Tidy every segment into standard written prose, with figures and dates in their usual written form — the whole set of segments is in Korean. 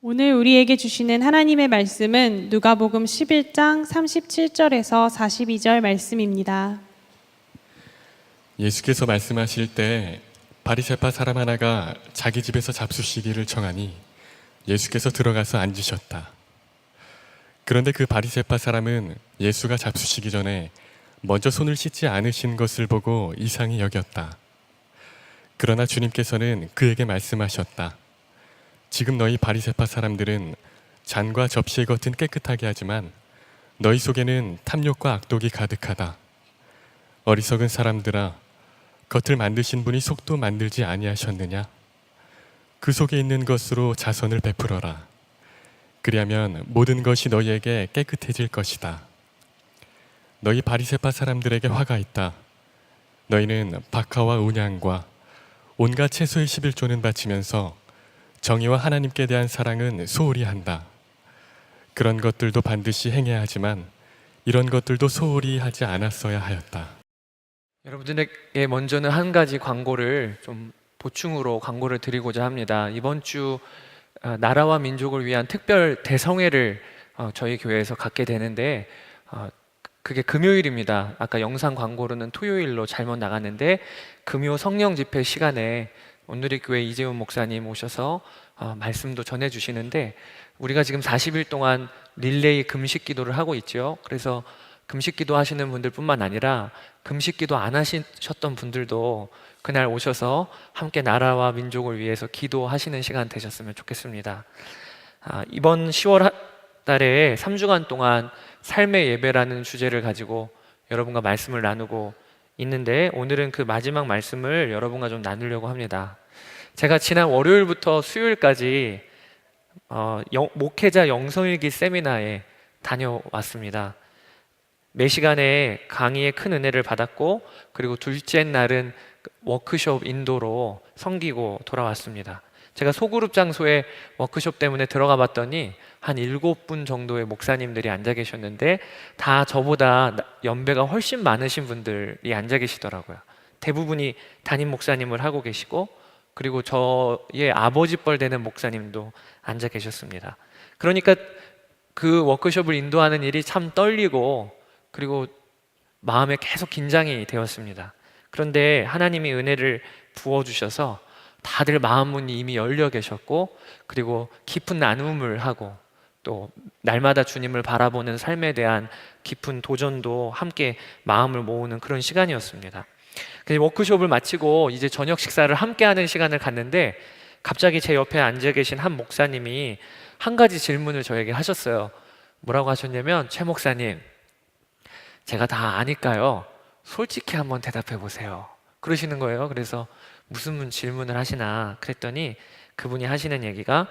오늘 우리에게 주시는 하나님의 말씀은 누가복음 11장 37절에서 42절 말씀입니다. 예수께서 말씀하실 때 바리새파 사람 하나가 자기 집에서 잡수시기를 청하니 예수께서 들어가서 앉으셨다. 그런데 그 바리새파 사람은 예수가 잡수시기 전에 먼저 손을 씻지 않으신 것을 보고 이상히 여겼다. 그러나 주님께서는 그에게 말씀하셨다. 지금 너희 바리새파 사람들은 잔과 접시의 겉은 깨끗하게 하지만 너희 속에는 탐욕과 악독이 가득하다. 어리석은 사람들아, 겉을 만드신 분이 속도 만들지 아니하셨느냐? 그 속에 있는 것으로 자선을 베풀어라. 그리하면 모든 것이 너희에게 깨끗해질 것이다. 너희 바리새파 사람들에게 화가 있다. 너희는 박하와 운양과 온갖 채소의 11조는 바치면서 정의와 하나님께 대한 사랑은 소홀히 한다. 그런 것들도 반드시 행해야 하지만 이런 것들도 소홀히 하지 않았어야 하였다. 여러분들에게 먼저는 한 가지 광고를 좀 보충으로 광고를 드리고자 합니다. 이번 주 나라와 민족을 위한 특별 대성회를 저희 교회에서 갖게 되는데 그게 금요일입니다. 아까 영상 광고로는 토요일로 잘못 나갔는데 금요 성령 집회 시간에 오늘의 교회 이재훈 목사님 오셔서 말씀도 전해주시는데 우리가 지금 40일 동안 릴레이 금식 기도를 하고 있죠. 그래서 금식 기도 하시는 분들 뿐만 아니라 금식 기도 안 하셨던 분들도 그날 오셔서 함께 나라와 민족을 위해서 기도하시는 시간 되셨으면 좋겠습니다. 이번 10월 달에 3주간 동안 삶의 예배라는 주제를 가지고 여러분과 말씀을 나누고 있는데 오늘은 그 마지막 말씀을 여러분과 좀 나누려고 합니다. 제가 지난 월요일부터 수요일까지 목회자 영성일기 세미나에 다녀왔습니다. 매 시간에 강의에 큰 은혜를 받았고 그리고 둘째 날은 워크숍 인도로 섬기고 돌아왔습니다. 제가 소그룹 장소에 워크숍 때문에 들어가 봤더니 한 7분 정도의 목사님들이 앉아 계셨는데 다 저보다 연배가 훨씬 많으신 분들이 앉아 계시더라고요. 대부분이 담임 목사님을 하고 계시고 그리고 저의 아버지 뻘 되는 목사님도 앉아 계셨습니다. 그러니까 그 워크숍을 인도하는 일이 참 떨리고 그리고 마음에 계속 긴장이 되었습니다. 그런데 하나님이 은혜를 부어주셔서 다들 마음 문이 이미 열려 계셨고 그리고 깊은 나눔을 하고 또 날마다 주님을 바라보는 삶에 대한 깊은 도전도 함께 마음을 모으는 그런 시간이었습니다. 워크숍을 마치고 이제 저녁 식사를 함께 하는 시간을 갖는데 갑자기 제 옆에 앉아 계신 한 목사님이 한 가지 질문을 저에게 하셨어요. 뭐라고 하셨냐면, 최 목사님, 제가 다 아니까요, 솔직히 한번 대답해 보세요. 그러시는 거예요. 그래서 무슨 질문을 하시나 그랬더니 그분이 하시는 얘기가,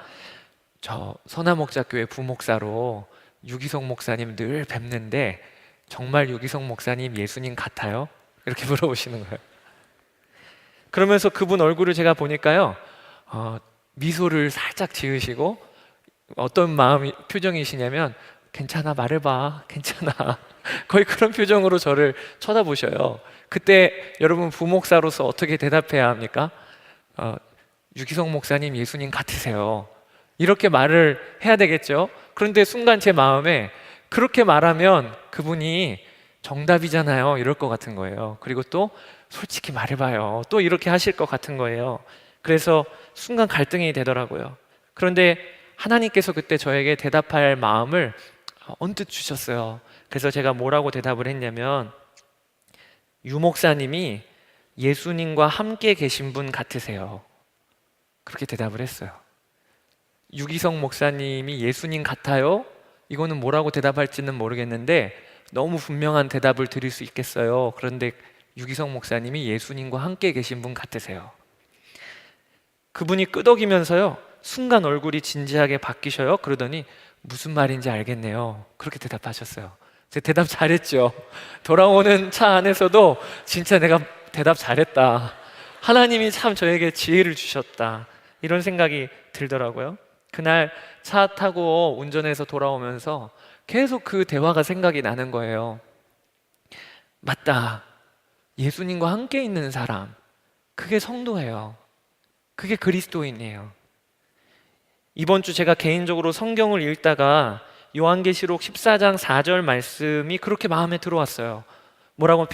저 선화목자교회 부목사로 유기성 목사님 늘 뵙는데 정말 유기성 목사님 예수님 같아요? 이렇게 물어보시는 거예요. 그러면서 그분 얼굴을 제가 보니까요, 미소를 살짝 지으시고 어떤 표정이시냐면, 괜찮아, 말해봐, 괜찮아, 거의 그런 표정으로 저를 쳐다보셔요. 그때 여러분 부목사로서 어떻게 대답해야 합니까? 유기성 목사님 예수님 같으세요, 이렇게 말을 해야 되겠죠. 그런데 순간 제 마음에 그렇게 말하면 그분이 정답이잖아요, 이럴 것 같은 거예요. 그리고 또 솔직히 말해봐요, 또 이렇게 하실 것 같은 거예요. 그래서 순간 갈등이 되더라고요. 그런데 하나님께서 그때 저에게 대답할 마음을 언뜻 주셨어요. 그래서 제가 뭐라고 대답을 했냐면, 유 목사님이 예수님과 함께 계신 분 같으세요, 그렇게 대답을 했어요. 유기성 목사님이 예수님 같아요? 이거는 뭐라고 대답할지는 모르겠는데 너무 분명한 대답을 드릴 수 있겠어요. 그런데 유기성 목사님이 예수님과 함께 계신 분 같으세요. 그분이 끄덕이면서요, 순간 얼굴이 진지하게 바뀌셔요. 그러더니 무슨 말인지 알겠네요, 그렇게 대답하셨어요. 제가 대답 잘했죠. 돌아오는 차 안에서도 진짜 내가 대답 잘했다, 하나님이 참 저에게 지혜를 주셨다, 이런 생각이 들더라고요. 그날 차 타고 운전해서 돌아오면서 계속 그 대화가 생각이 나는 거예요. 맞다, 예수님과 함께 있는 사람, 그게 성도예요. 그게 그리스도인이에요. 이번 주 제가 개인적으로 성경을 읽다가 요한계시록 14장 4절 말씀이 그렇게 마음에 들어왔어요. 뭐라고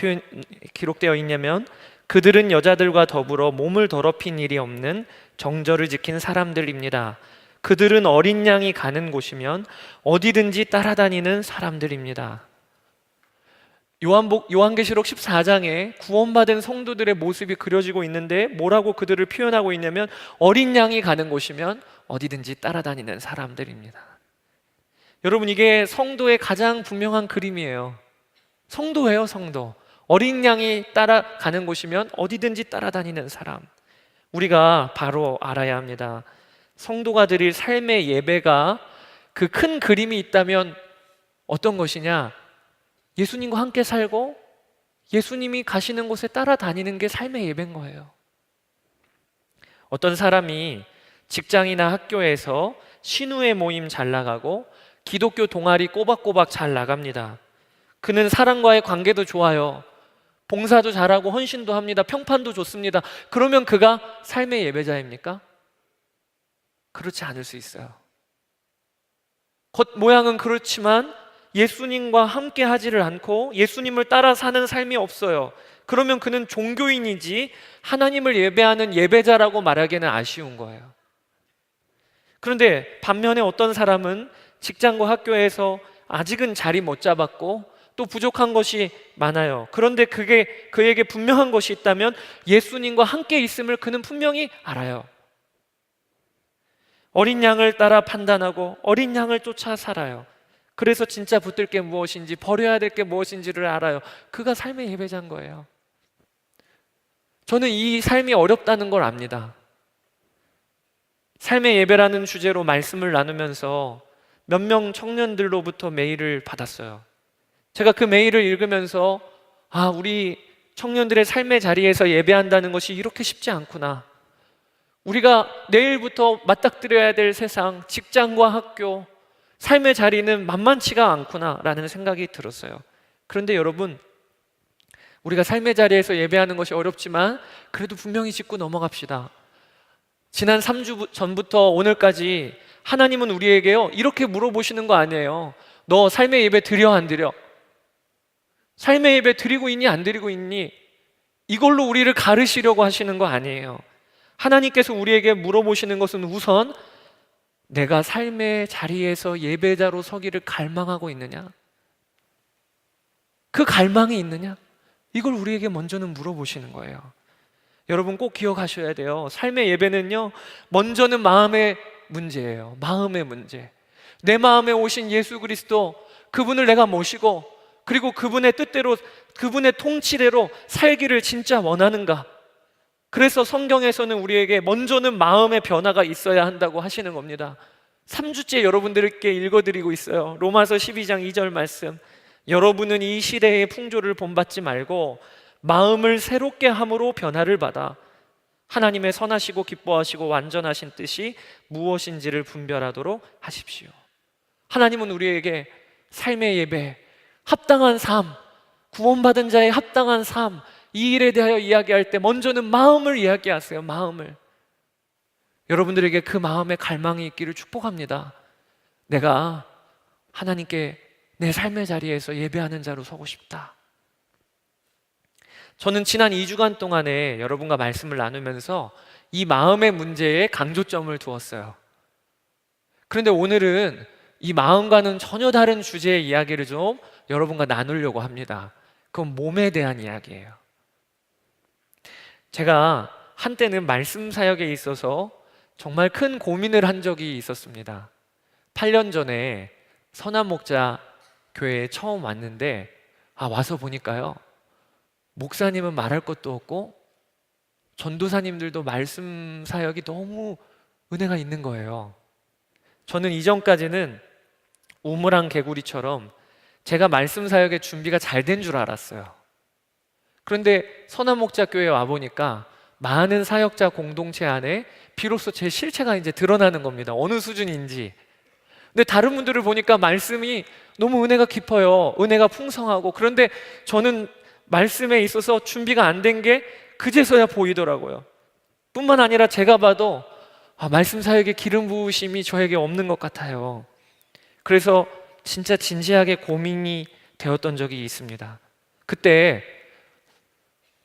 기록되어 있냐면, 그들은 여자들과 더불어 몸을 더럽힌 일이 없는 정절을 지킨 사람들입니다. 그들은 어린 양이 가는 곳이면 어디든지 따라다니는 사람들입니다. 요한계시록 14장에 구원받은 성도들의 모습이 그려지고 있는데 뭐라고 그들을 표현하고 있냐면, 어린 양이 가는 곳이면 어디든지 따라다니는 사람들입니다. 여러분, 이게 성도의 가장 분명한 그림이에요. 성도예요, 성도. 어린 양이 따라가는 곳이면 어디든지 따라다니는 사람. 우리가 바로 알아야 합니다. 성도가 드릴 삶의 예배가 그 큰 그림이 있다면 어떤 것이냐? 예수님과 함께 살고 예수님이 가시는 곳에 따라다니는 게 삶의 예배인 거예요. 어떤 사람이 직장이나 학교에서 신우회 모임 잘 나가고 기독교 동아리 꼬박꼬박 잘 나갑니다. 그는 사람과의 관계도 좋아요. 봉사도 잘하고 헌신도 합니다. 평판도 좋습니다. 그러면 그가 삶의 예배자입니까? 그렇지 않을 수 있어요. 겉모양은 그렇지만 예수님과 함께 하지를 않고 예수님을 따라 사는 삶이 없어요. 그러면 그는 종교인이지 하나님을 예배하는 예배자라고 말하기에는 아쉬운 거예요. 그런데 반면에 어떤 사람은 직장과 학교에서 아직은 자리 못 잡았고 또 부족한 것이 많아요. 그런데 그에게 분명한 것이 있다면 예수님과 함께 있음을 그는 분명히 알아요. 어린 양을 따라 판단하고 어린 양을 쫓아 살아요. 그래서 진짜 붙들 게 무엇인지, 버려야 될 게 무엇인지를 알아요. 그가 삶의 예배자인 거예요. 저는 이 삶이 어렵다는 걸 압니다. 삶의 예배라는 주제로 말씀을 나누면서 몇 명 청년들로부터 메일을 받았어요. 제가 그 메일을 읽으면서 우리 청년들의 삶의 자리에서 예배한다는 것이 이렇게 쉽지 않구나. 우리가 내일부터 맞닥뜨려야 될 세상, 직장과 학교, 삶의 자리는 만만치가 않구나라는 생각이 들었어요. 그런데 여러분, 우리가 삶의 자리에서 예배하는 것이 어렵지만 그래도 분명히 짚고 넘어갑시다. 지난 3주 전부터 오늘까지 하나님은 우리에게요 이렇게 물어보시는 거 아니에요. 너 삶의 예배 드려 안 드려? 삶의 예배 드리고 있니 안 드리고 있니? 이걸로 우리를 가르시려고 하시는 거 아니에요. 하나님께서 우리에게 물어보시는 것은 우선 내가 삶의 자리에서 예배자로 서기를 갈망하고 있느냐? 그 갈망이 있느냐? 이걸 우리에게 먼저는 물어보시는 거예요. 여러분 꼭 기억하셔야 돼요. 삶의 예배는요 먼저는 마음의 문제예요. 마음의 문제. 내 마음에 오신 예수 그리스도, 그분을 내가 모시고 그리고 그분의 뜻대로, 그분의 통치대로 살기를 진짜 원하는가? 그래서 성경에서는 우리에게 먼저는 마음의 변화가 있어야 한다고 하시는 겁니다. 3주째 여러분들께 읽어드리고 있어요. 로마서 12장 2절 말씀. 여러분은 이 시대의 풍조를 본받지 말고 마음을 새롭게 함으로 변화를 받아 하나님의 선하시고 기뻐하시고 완전하신 뜻이 무엇인지를 분별하도록 하십시오. 하나님은 우리에게 삶의 예배, 합당한 삶, 구원받은 자의 합당한 삶, 이 일에 대하여 이야기할 때 먼저는 마음을 이야기하세요. 마음을. 여러분들에게 그 마음의 갈망이 있기를 축복합니다. 내가 하나님께 내 삶의 자리에서 예배하는 자로 서고 싶다. 저는 지난 2주간 동안에 여러분과 말씀을 나누면서 이 마음의 문제에 강조점을 두었어요. 그런데 오늘은 이 마음과는 전혀 다른 주제의 이야기를 좀 여러분과 나누려고 합니다. 그건 몸에 대한 이야기예요. 제가 한때는 말씀 사역에 있어서 정말 큰 고민을 한 적이 있었습니다. 8년 전에 선한 목자 교회에 처음 왔는데 와서 보니까요 목사님은 말할 것도 없고 전도사님들도 말씀 사역이 너무 은혜가 있는 거예요. 저는 이전까지는 우물안 개구리처럼 제가 말씀 사역의 준비가 잘 된 줄 알았어요. 그런데 선한 목자 교회에 와보니까 많은 사역자 공동체 안에 비로소 제 실체가 이제 드러나는 겁니다. 어느 수준인지. 근데 다른 분들을 보니까 말씀이 너무 은혜가 깊어요. 은혜가 풍성하고. 그런데 저는 말씀에 있어서 준비가 안 된 게 그제서야 보이더라고요. 뿐만 아니라 제가 봐도 말씀 사역의 기름 부으심이 저에게 없는 것 같아요. 그래서 진짜 진지하게 고민이 되었던 적이 있습니다. 그때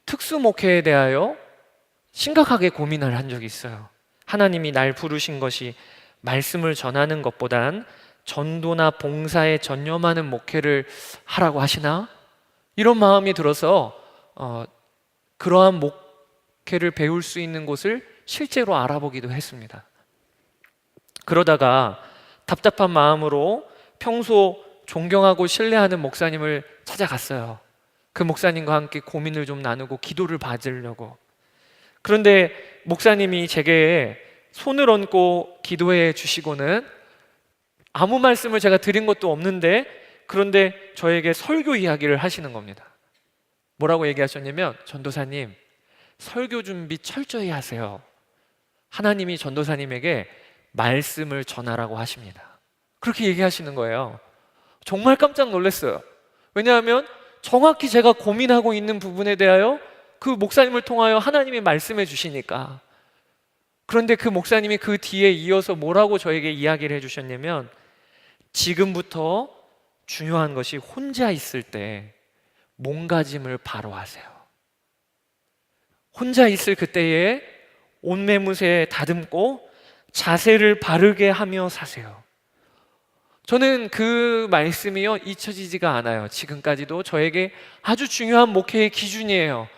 특수 목회에 대하여 심각하게 고민을 한 적이 있어요. 하나님이 날 부르신 것이 말씀을 전하는 것보단 전도나 봉사에 전념하는 목회를 하라고 하시나? 이런 마음이 들어서 그러한 목회를 배울 수 있는 곳을 실제로 알아보기도 했습니다. 그러다가 답답한 마음으로 평소 존경하고 신뢰하는 목사님을 찾아갔어요. 그 목사님과 함께 고민을 좀 나누고 기도를 받으려고. 그런데 목사님이 제게 손을 얹고 기도해 주시고는 아무 말씀을 제가 드린 것도 없는데, 그런데 저에게 설교 이야기를 하시는 겁니다. 뭐라고 얘기하셨냐면, 전도사님, 설교 준비 철저히 하세요. 하나님이 전도사님에게 말씀을 전하라고 하십니다. 그렇게 얘기하시는 거예요. 정말 깜짝 놀랐어요. 왜냐하면 정확히 제가 고민하고 있는 부분에 대하여 그 목사님을 통하여 하나님이 말씀해 주시니까. 그런데 그 목사님이 그 뒤에 이어서 뭐라고 저에게 이야기를 해주셨냐면, 지금부터 중요한 것이 혼자 있을 때 몸가짐을 바로 하세요. 혼자 있을 그때에 옷매무새 다듬고 자세를 바르게 하며 사세요. 저는 그 말씀이요, 잊혀지지가 않아요. 지금까지도 저에게 아주 중요한 목회의 기준이에요.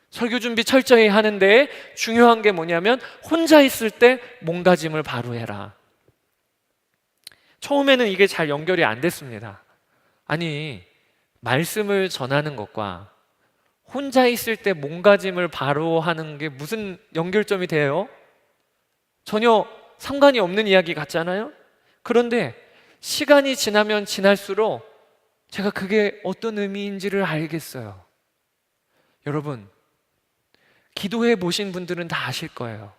설교 준비 철저히 하는데 중요한 게 뭐냐면, 혼자 있을 때 몸가짐을 바로 해라. 처음에는 이게 잘 연결이 안 됐습니다. 아니, 말씀을 전하는 것과 혼자 있을 때 몸가짐을 바로 하는 게 무슨 연결점이 돼요? 전혀 상관이 없는 이야기 같잖아요? 그런데 시간이 지나면 지날수록 제가 그게 어떤 의미인지를 알겠어요. 여러분, 기도해 보신 분들은 다 아실 거예요.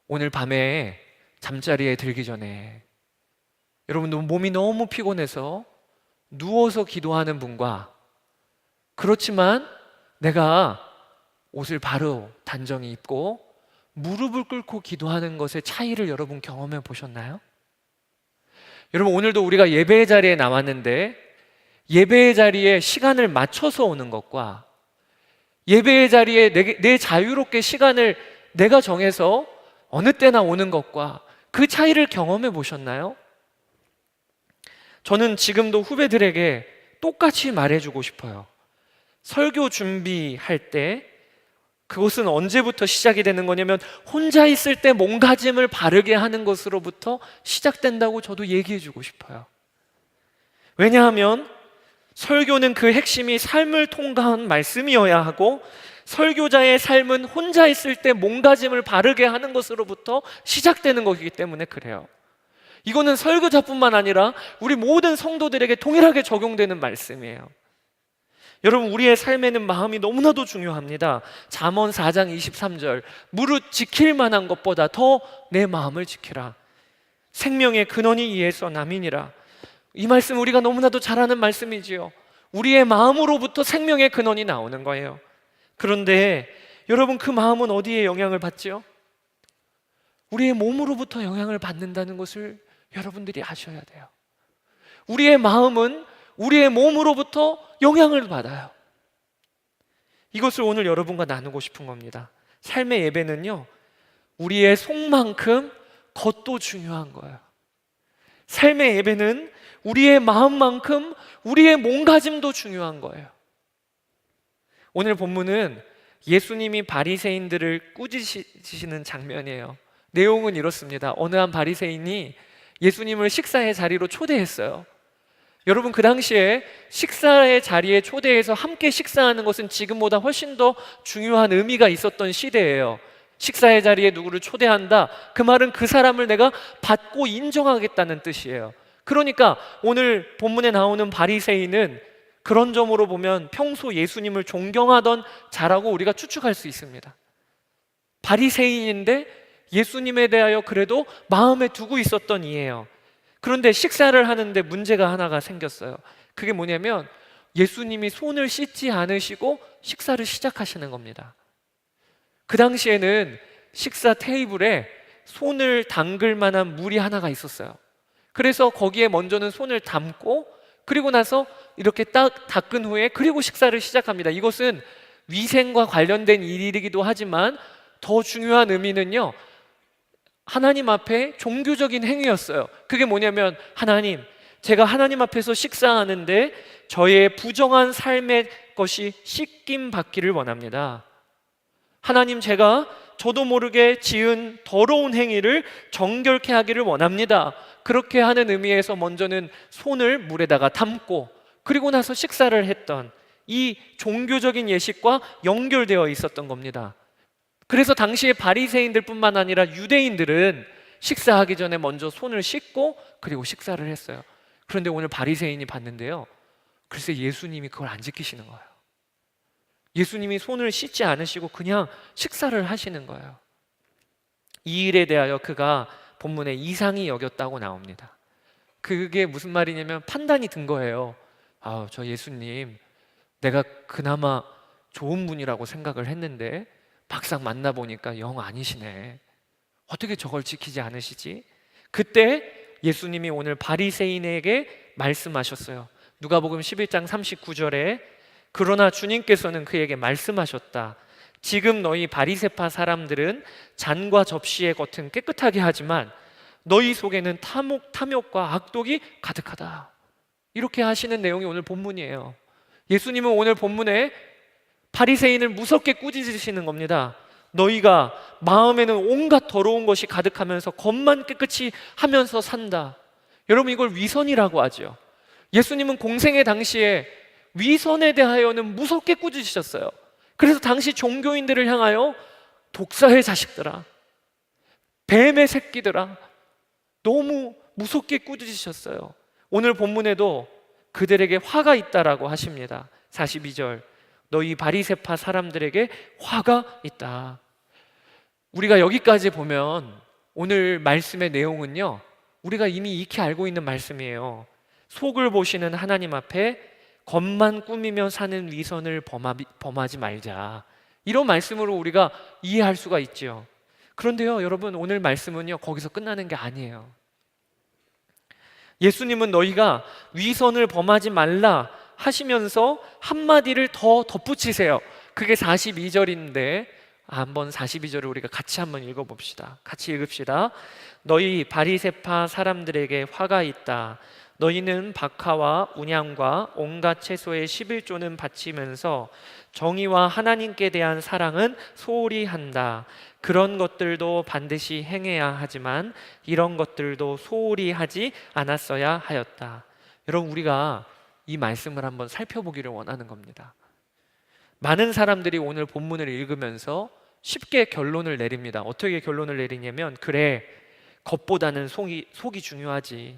오늘 밤에 잠자리에 들기 전에 여러분 몸이 너무 피곤해서 누워서 기도하는 분과, 그렇지만 내가 옷을 바로 단정히 입고 무릎을 꿇고 기도하는 것의 차이를 여러분 경험해 보셨나요? 여러분, 오늘도 우리가 예배의 자리에 나왔는데 예배의 자리에 시간을 맞춰서 오는 것과 예배의 자리에 내 자유롭게 시간을 내가 정해서 어느 때나 오는 것과 그 차이를 경험해 보셨나요? 저는 지금도 후배들에게 똑같이 말해주고 싶어요. 설교 준비할 때 그것은 언제부터 시작이 되는 거냐면, 혼자 있을 때 몸가짐을 바르게 하는 것으로부터 시작된다고 저도 얘기해주고 싶어요. 왜냐하면 설교는 그 핵심이 삶을 통과한 말씀이어야 하고, 설교자의 삶은 혼자 있을 때 몸가짐을 바르게 하는 것으로부터 시작되는 것이기 때문에 그래요. 이거는 설교자뿐만 아니라 우리 모든 성도들에게 동일하게 적용되는 말씀이에요. 여러분, 우리의 삶에는 마음이 너무나도 중요합니다. 잠언 4장 23절, 무릇 지킬 만한 것보다 더 내 마음을 지키라. 생명의 근원이 이에서 남이니라. 이 말씀 우리가 너무나도 잘 아는 말씀이지요. 우리의 마음으로부터 생명의 근원이 나오는 거예요. 그런데 여러분, 그 마음은 어디에 영향을 받지요? 우리의 몸으로부터 영향을 받는다는 것을 여러분들이 아셔야 돼요. 우리의 마음은 우리의 몸으로부터 영향을 받아요. 이것을 오늘 여러분과 나누고 싶은 겁니다. 삶의 예배는요, 우리의 속만큼 겉도 중요한 거예요. 삶의 예배는 우리의 마음만큼 우리의 몸가짐도 중요한 거예요. 오늘 본문은 예수님이 바리새인들을 꾸짖으시는 장면이에요. 내용은 이렇습니다. 어느 한 바리새인이 예수님을 식사의 자리로 초대했어요. 여러분, 그 당시에 식사의 자리에 초대해서 함께 식사하는 것은 지금보다 훨씬 더 중요한 의미가 있었던 시대예요. 식사의 자리에 누구를 초대한다, 그 말은 그 사람을 내가 받고 인정하겠다는 뜻이에요. 그러니까 오늘 본문에 나오는 바리새인은 그런 점으로 보면 평소 예수님을 존경하던 자라고 우리가 추측할 수 있습니다. 바리새인인데 예수님에 대하여 그래도 마음에 두고 있었던 이예요. 그런데 식사를 하는데 문제가 하나가 생겼어요. 그게 뭐냐면 예수님이 손을 씻지 않으시고 식사를 시작하시는 겁니다. 그 당시에는 식사 테이블에 손을 담글 만한 물이 하나가 있었어요. 그래서 거기에 먼저는 손을 담고 그리고 나서 이렇게 딱 닦은 후에 그리고 식사를 시작합니다. 이것은 위생과 관련된 일이기도 하지만 더 중요한 의미는요, 하나님 앞에 종교적인 행위였어요. 그게 뭐냐면, 하나님, 제가 하나님 앞에서 식사하는데 저의 부정한 삶의 것이 씻김 받기를 원합니다. 하나님, 제가 저도 모르게 지은 더러운 행위를 정결케 하기를 원합니다. 그렇게 하는 의미에서 먼저는 손을 물에다가 담고 그리고 나서 식사를 했던 이 종교적인 예식과 연결되어 있었던 겁니다. 그래서 당시에 바리새인들뿐만 아니라 유대인들은 식사하기 전에 먼저 손을 씻고 그리고 식사를 했어요. 그런데 오늘 바리새인이 봤는데요, 글쎄 예수님이 그걸 안 지키시는 거예요. 예수님이 손을 씻지 않으시고 그냥 식사를 하시는 거예요. 이 일에 대하여 그가 본문에 이상히 여겼다고 나옵니다. 그게 무슨 말이냐면 판단이 든 거예요. 아, 저 예수님, 내가 그나마 좋은 분이라고 생각을 했는데 막상 만나보니까 영 아니시네. 어떻게 저걸 지키지 않으시지? 그때 예수님이 오늘 바리새인에게 말씀하셨어요. 누가복음 11장 39절에 그러나 주님께서는 그에게 말씀하셨다. 지금 너희 바리새파 사람들은 잔과 접시의 겉은 깨끗하게 하지만 너희 속에는 탐욕과 악독이 가득하다. 이렇게 하시는 내용이 오늘 본문이에요. 예수님은 오늘 본문에 바리새인을 무섭게 꾸짖으시는 겁니다. 너희가 마음에는 온갖 더러운 것이 가득하면서 겉만 깨끗이 하면서 산다. 여러분, 이걸 위선이라고 하죠. 예수님은 공생의 당시에 위선에 대하여는 무섭게 꾸짖으셨어요. 그래서 당시 종교인들을 향하여 독사의 자식들아, 뱀의 새끼들아, 너무 무섭게 꾸짖으셨어요. 오늘 본문에도 그들에게 화가 있다라고 하십니다. 42절, 너희 바리새파 사람들에게 화가 있다. 우리가 여기까지 보면 오늘 말씀의 내용은요, 우리가 이미 익히 알고 있는 말씀이에요. 속을 보시는 하나님 앞에 겉만 꾸미며 사는 위선을 범하지 말자, 이런 말씀으로 우리가 이해할 수가 있죠. 그런데요, 여러분, 오늘 말씀은요 거기서 끝나는 게 아니에요. 예수님은 너희가 위선을 범하지 말라 하시면서 한마디를 더 덧붙이세요. 그게 42절인데 한번 42절을 우리가 같이 한번 읽어봅시다. 같이 읽읍시다. 너희 바리새파 사람들에게 화가 있다. 너희는 박하와 운양과 온갖 채소의 11조는 바치면서 정의와 하나님께 대한 사랑은 소홀히 한다. 그런 것들도 반드시 행해야 하지만 이런 것들도 소홀히 하지 않았어야 하였다. 여러분, 우리가 이 말씀을 한번 살펴보기를 원하는 겁니다. 많은 사람들이 오늘 본문을 읽으면서 쉽게 결론을 내립니다. 어떻게 결론을 내리냐면, 그래, 겉보다는 속이 중요하지.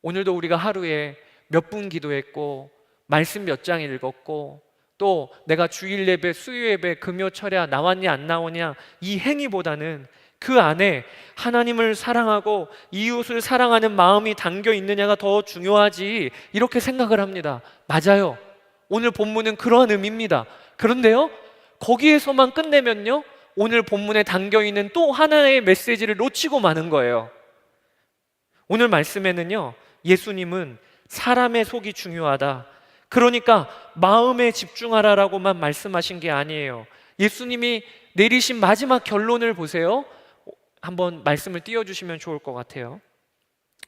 오늘도 우리가 하루에 몇 분 기도했고 말씀 몇 장 읽었고 또 내가 주일 예배, 수요 예배, 금요 철야 나왔냐 안 나오냐, 이 행위보다는 그 안에 하나님을 사랑하고 이웃을 사랑하는 마음이 담겨 있느냐가 더 중요하지, 이렇게 생각을 합니다. 맞아요. 오늘 본문은 그러한 의미입니다. 그런데요, 거기에서만 끝내면요, 오늘 본문에 담겨 있는 또 하나의 메시지를 놓치고 마는 거예요. 오늘 말씀에는요, 예수님은 사람의 속이 중요하다, 그러니까 마음에 집중하라라고만 말씀하신 게 아니에요. 예수님이 내리신 마지막 결론을 보세요. 한번 말씀을 띄워주시면 좋을 것 같아요.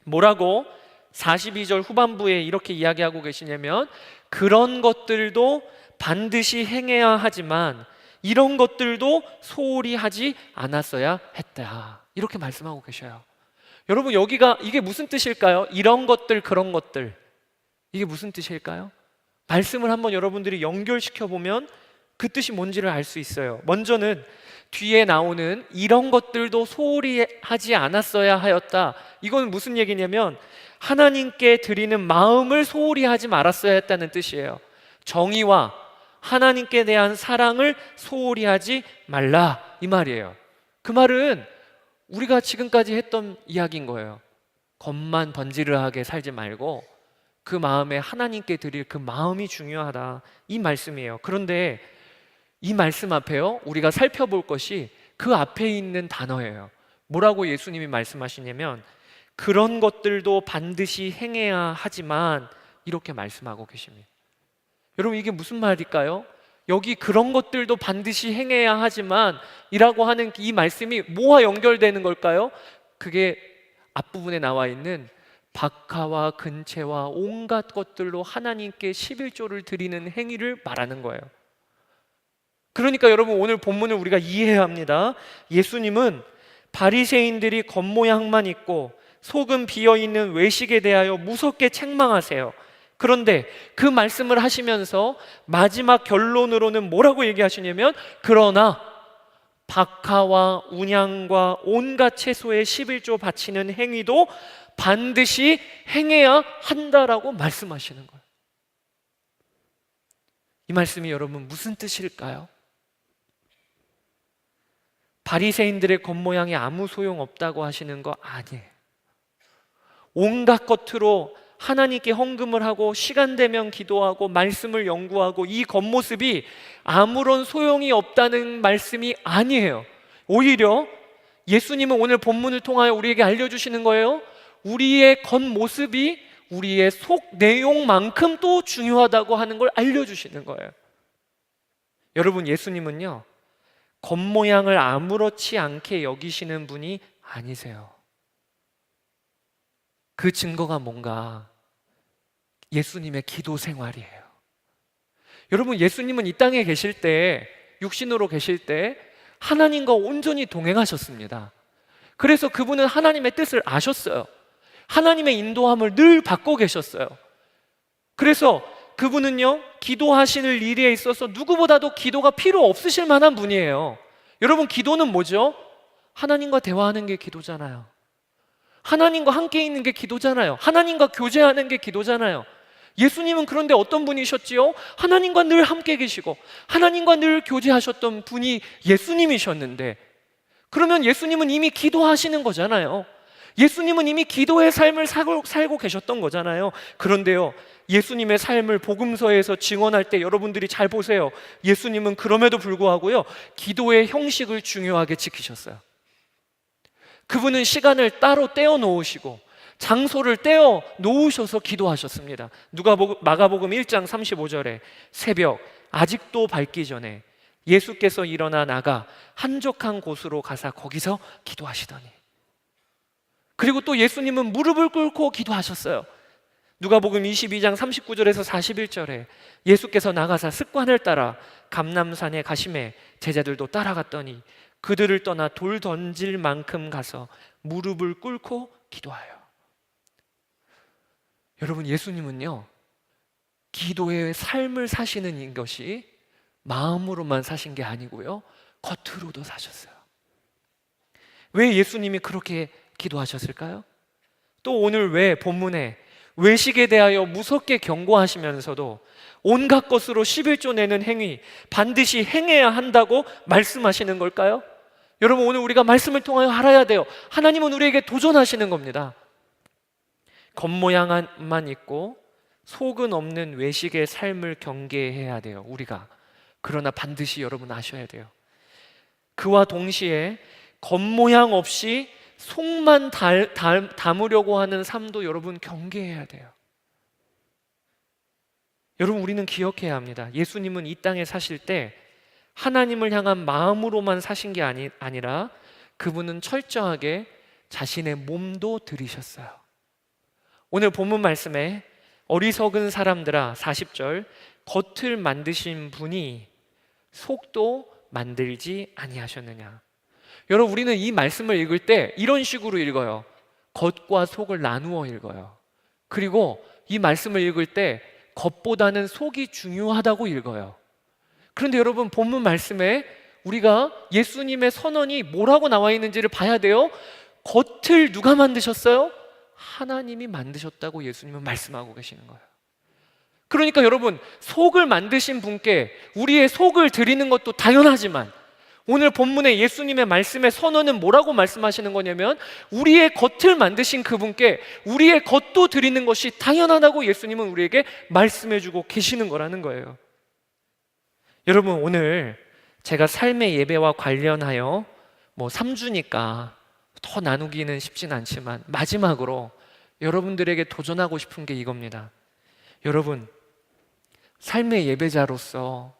뭐라고 42절 후반부에 이렇게 이야기하고 계시냐면, 그런 것들도 반드시 행해야 하지만 이런 것들도 소홀히 하지 않았어야 했다, 이렇게 말씀하고 계셔요. 여러분, 여기가 이게 무슨 뜻일까요? 이런 것들, 그런 것들, 이게 무슨 뜻일까요? 말씀을 한번 여러분들이 연결시켜 보면 그 뜻이 뭔지를 알 수 있어요. 먼저는 뒤에 나오는 이런 것들도 소홀히 하지 않았어야 하였다, 이건 무슨 얘기냐면 하나님께 드리는 마음을 소홀히 하지 말았어야 했다는 뜻이에요. 정의와 하나님께 대한 사랑을 소홀히 하지 말라, 이 말이에요. 그 말은 우리가 지금까지 했던 이야기인 거예요. 겉만 번지르하게 살지 말고 그 마음에 하나님께 드릴 그 마음이 중요하다, 이 말씀이에요. 그런데 이 말씀 앞에요, 우리가 살펴볼 것이 그 앞에 있는 단어예요. 뭐라고 예수님이 말씀하시냐면 그런 것들도 반드시 행해야 하지만 이렇게 말씀하고 계십니다. 여러분, 이게 무슨 말일까요? 여기 그런 것들도 반드시 행해야 하지만 이라고 하는 이 말씀이 뭐와 연결되는 걸까요? 그게 앞부분에 나와 있는 박하와 근채와 온갖 것들로 하나님께 11조를 드리는 행위를 말하는 거예요. 그러니까 여러분, 오늘 본문을 우리가 이해해야 합니다. 예수님은 바리새인들이 겉모양만 있고 속은 비어있는 외식에 대하여 무섭게 책망하세요. 그런데 그 말씀을 하시면서 마지막 결론으로는 뭐라고 얘기하시냐면 그러나 박하와 운양과 온갖 채소의 11조 바치는 행위도 반드시 행해야 한다라고 말씀하시는 거예요. 이 말씀이 여러분 무슨 뜻일까요? 바리새인들의 겉모양이 아무 소용없다고 하시는 거 아니에요. 온갖 것으로 하나님께 헌금을 하고 시간 되면 기도하고 말씀을 연구하고 이 겉모습이 아무런 소용이 없다는 말씀이 아니에요. 오히려 예수님은 오늘 본문을 통하여 우리에게 알려주시는 거예요. 우리의 겉모습이 우리의 속 내용만큼 또 중요하다고 하는 걸 알려주시는 거예요. 여러분, 예수님은요 겉모양을 아무렇지 않게 여기시는 분이 아니세요. 그 증거가 뭔가 예수님의 기도 생활이에요. 여러분, 예수님은 이 땅에 계실 때, 육신으로 계실 때 하나님과 온전히 동행하셨습니다. 그래서 그분은 하나님의 뜻을 아셨어요. 하나님의 인도함을 늘 받고 계셨어요. 그래서 그분은요 기도하시는 일에 있어서 누구보다도 기도가 필요 없으실 만한 분이에요. 여러분, 기도는 뭐죠? 하나님과 대화하는 게 기도잖아요. 하나님과 함께 있는 게 기도잖아요. 하나님과 교제하는 게 기도잖아요. 예수님은 그런데 어떤 분이셨지요? 하나님과 늘 함께 계시고 하나님과 늘 교제하셨던 분이 예수님이셨는데, 그러면 예수님은 이미 기도하시는 거잖아요. 예수님은 이미 기도의 삶을 살고 계셨던 거잖아요. 그런데요, 예수님의 삶을 복음서에서 증언할 때 여러분들이 잘 보세요. 예수님은 그럼에도 불구하고요 기도의 형식을 중요하게 지키셨어요. 그분은 시간을 따로 떼어 놓으시고 장소를 떼어 놓으셔서 기도하셨습니다. 마가복음 1장 35절에 새벽 아직도 밝기 전에 예수께서 일어나 나가 한적한 곳으로 가사 거기서 기도하시더니, 그리고 또 예수님은 무릎을 꿇고 기도하셨어요. 누가복음 22장 39절에서 41절에 예수께서 나가사 습관을 따라 감람산에 가심에 제자들도 따라갔더니 그들을 떠나 돌 던질 만큼 가서 무릎을 꿇고 기도하여. 여러분, 예수님은요 기도의 삶을 사시는 것이 마음으로만 사신 게 아니고요 겉으로도 사셨어요. 왜 예수님이 그렇게 기도하셨을까요? 또 오늘 왜 본문에 외식에 대하여 무섭게 경고하시면서도 온갖 것으로 11조 내는 행위 반드시 행해야 한다고 말씀하시는 걸까요? 여러분, 오늘 우리가 말씀을 통하여 알아야 돼요. 하나님은 우리에게 도전하시는 겁니다. 겉모양만 있고 속은 없는 외식의 삶을 경계해야 돼요, 우리가. 그러나 반드시 여러분 아셔야 돼요. 그와 동시에 겉모양 없이 속만 담으려고 하는 삶도 여러분 경계해야 돼요. 여러분, 우리는 기억해야 합니다. 예수님은 이 땅에 사실 때 하나님을 향한 마음으로만 사신 게 아니라 그분은 철저하게 자신의 몸도 들이셨어요. 오늘 본문 말씀에 어리석은 사람들아 40절 겉을 만드신 분이 속도 만들지 아니하셨느냐. 여러분, 우리는 이 말씀을 읽을 때 이런 식으로 읽어요. 겉과 속을 나누어 읽어요. 그리고 이 말씀을 읽을 때 겉보다는 속이 중요하다고 읽어요. 그런데 여러분, 본문 말씀에 우리가 예수님의 선언이 뭐라고 나와 있는지를 봐야 돼요. 겉을 누가 만드셨어요? 하나님이 만드셨다고 예수님은 말씀하고 계시는 거예요. 그러니까 여러분, 속을 만드신 분께 우리의 속을 드리는 것도 당연하지만 오늘 본문의 예수님의 말씀의 선언은 뭐라고 말씀하시는 거냐면 우리의 겉을 만드신 그분께 우리의 겉도 드리는 것이 당연하다고 예수님은 우리에게 말씀해주고 계시는 거라는 거예요. 여러분, 오늘 제가 삶의 예배와 관련하여 3주니까 더 나누기는 쉽진 않지만 마지막으로 여러분들에게 도전하고 싶은 게 이겁니다. 여러분, 삶의 예배자로서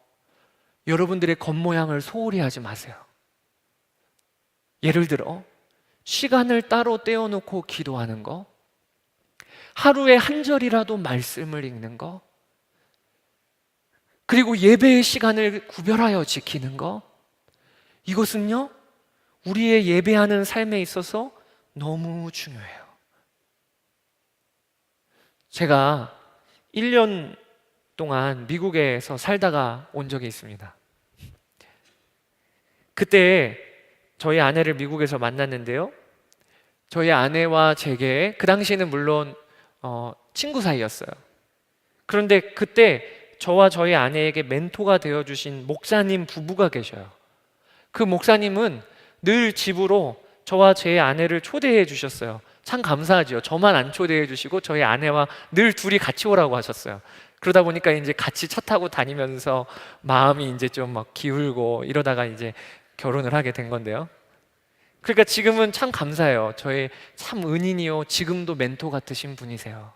여러분들의 겉모양을 소홀히 하지 마세요. 예를 들어 시간을 따로 떼어놓고 기도하는 거, 하루에 한 절이라도 말씀을 읽는 거, 그리고 예배의 시간을 구별하여 지키는 거, 이것은요 우리의 예배하는 삶에 있어서 너무 중요해요. 제가 1년 동안 미국에서 살다가 온 적이 있습니다. 그때 저희 아내를 미국에서 만났는데요, 저희 아내와 제게 그 당시에는 물론 친구 사이였어요. 그런데 그때 저와 저희 아내에게 멘토가 되어주신 목사님 부부가 계셔요. 그 목사님은 늘 집으로 저와 제 아내를 초대해 주셨어요. 참 감사하죠. 저만 안 초대해 주시고 저희 아내와 늘 둘이 같이 오라고 하셨어요. 그러다 보니까 이제 같이 차 타고 다니면서 마음이 이제 좀 막 기울고 이러다가 이제 결혼을 하게 된 건데요. 그러니까 지금은 참 감사해요. 저의 참 은인이요, 지금도 멘토 같으신 분이세요.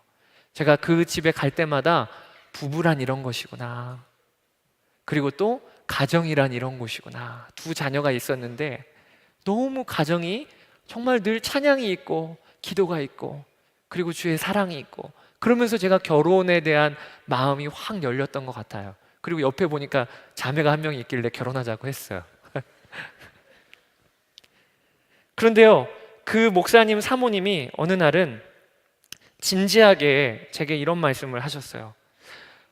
제가 그 집에 갈 때마다 부부란 이런 것이구나, 그리고 또 가정이란 이런 곳이구나. 2 자녀가 있었는데 너무 가정이 정말 늘 찬양이 있고 기도가 있고 그리고 주의 사랑이 있고, 그러면서 제가 결혼에 대한 마음이 확 열렸던 것 같아요. 그리고 옆에 보니까 자매가 한 명이 있길래 결혼하자고 했어요. 그런데요, 그 목사님 사모님이 어느 날은 진지하게 제게 이런 말씀을 하셨어요.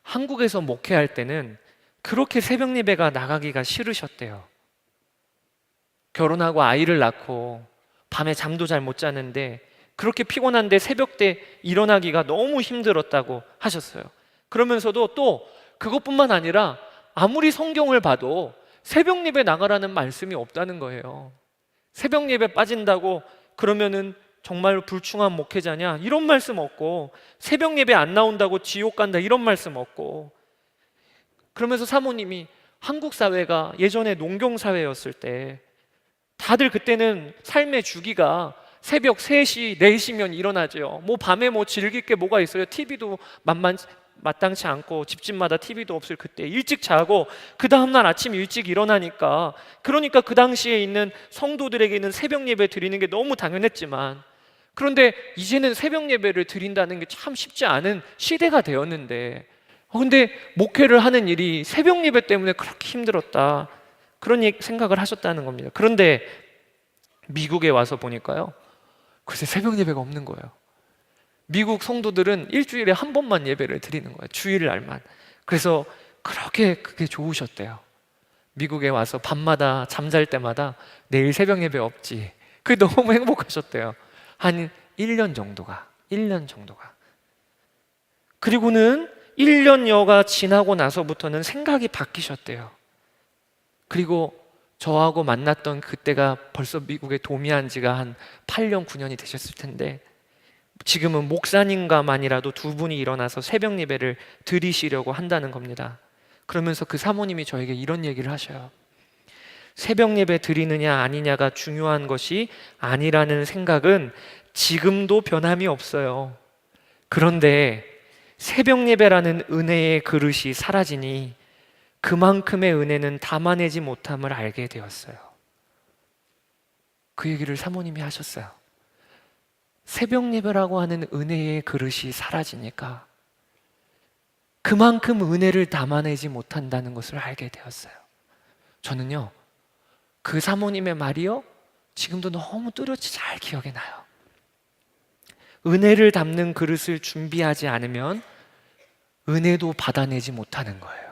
한국에서 목회할 때는 그렇게 새벽 예배가 나가기가 싫으셨대요. 결혼하고 아이를 낳고 밤에 잠도 잘 못 자는데 그렇게 피곤한데 새벽때 일어나기가 너무 힘들었다고 하셨어요. 그러면서도 또 그것뿐만 아니라 아무리 성경을 봐도 새벽 예배 나가라는 말씀이 없다는 거예요. 새벽 예배 빠진다고 그러면은 정말로 불충한 목회자냐, 이런 말씀 없고, 새벽 예배 안 나온다고 지옥 간다, 이런 말씀 없고. 그러면서 사모님이 한국 사회가 예전에 농경 사회였을 때 다들 그때는 삶의 주기가 새벽 3시, 4시면 일어나죠. 뭐 밤에 뭐 즐길 게 뭐가 있어요? TV도 마땅치 않고 집집마다 TV도 없을 그때 일찍 자고 그 다음날 아침 일찍 일어나니까, 그러니까 그 당시에 있는 성도들에게는 새벽 예배 드리는 게 너무 당연했지만, 그런데 이제는 새벽 예배를 드린다는 게 참 쉽지 않은 시대가 되었는데, 근데 목회를 하는 일이 새벽 예배 때문에 그렇게 힘들었다, 그런 생각을 하셨다는 겁니다. 그런데 미국에 와서 보니까요, 글쎄 새벽 예배가 없는 거예요. 미국 성도들은 일주일에 한 번만 예배를 드리는 거예요. 주일날만. 그래서 그렇게 그게 좋으셨대요. 미국에 와서 밤마다 잠잘 때마다 내일 새벽 예배 없지, 그게 너무 행복하셨대요. 한 1년 정도가. 그리고는 1년여가 지나고 나서부터는 생각이 바뀌셨대요. 그리고 저하고 만났던 그때가 벌써 미국에 도미한 지가 한 8년, 9년이 되셨을 텐데, 지금은 목사님과만이라도 2분이 일어나서 새벽 예배를 드리시려고 한다는 겁니다. 그러면서 그 사모님이 저에게 이런 얘기를 하셔요. 새벽 예배 드리느냐 아니냐가 중요한 것이 아니라는 생각은 지금도 변함이 없어요. 그런데 새벽 예배라는 은혜의 그릇이 사라지니 그만큼의 은혜는 담아내지 못함을 알게 되었어요. 그 얘기를 사모님이 하셨어요. 새벽 예배라고 하는 은혜의 그릇이 사라지니까 그만큼 은혜를 담아내지 못한다는 것을 알게 되었어요. 저는요, 그 사모님의 말이요, 지금도 너무 뚜렷이 잘 기억이 나요. 은혜를 담는 그릇을 준비하지 않으면 은혜도 받아내지 못하는 거예요.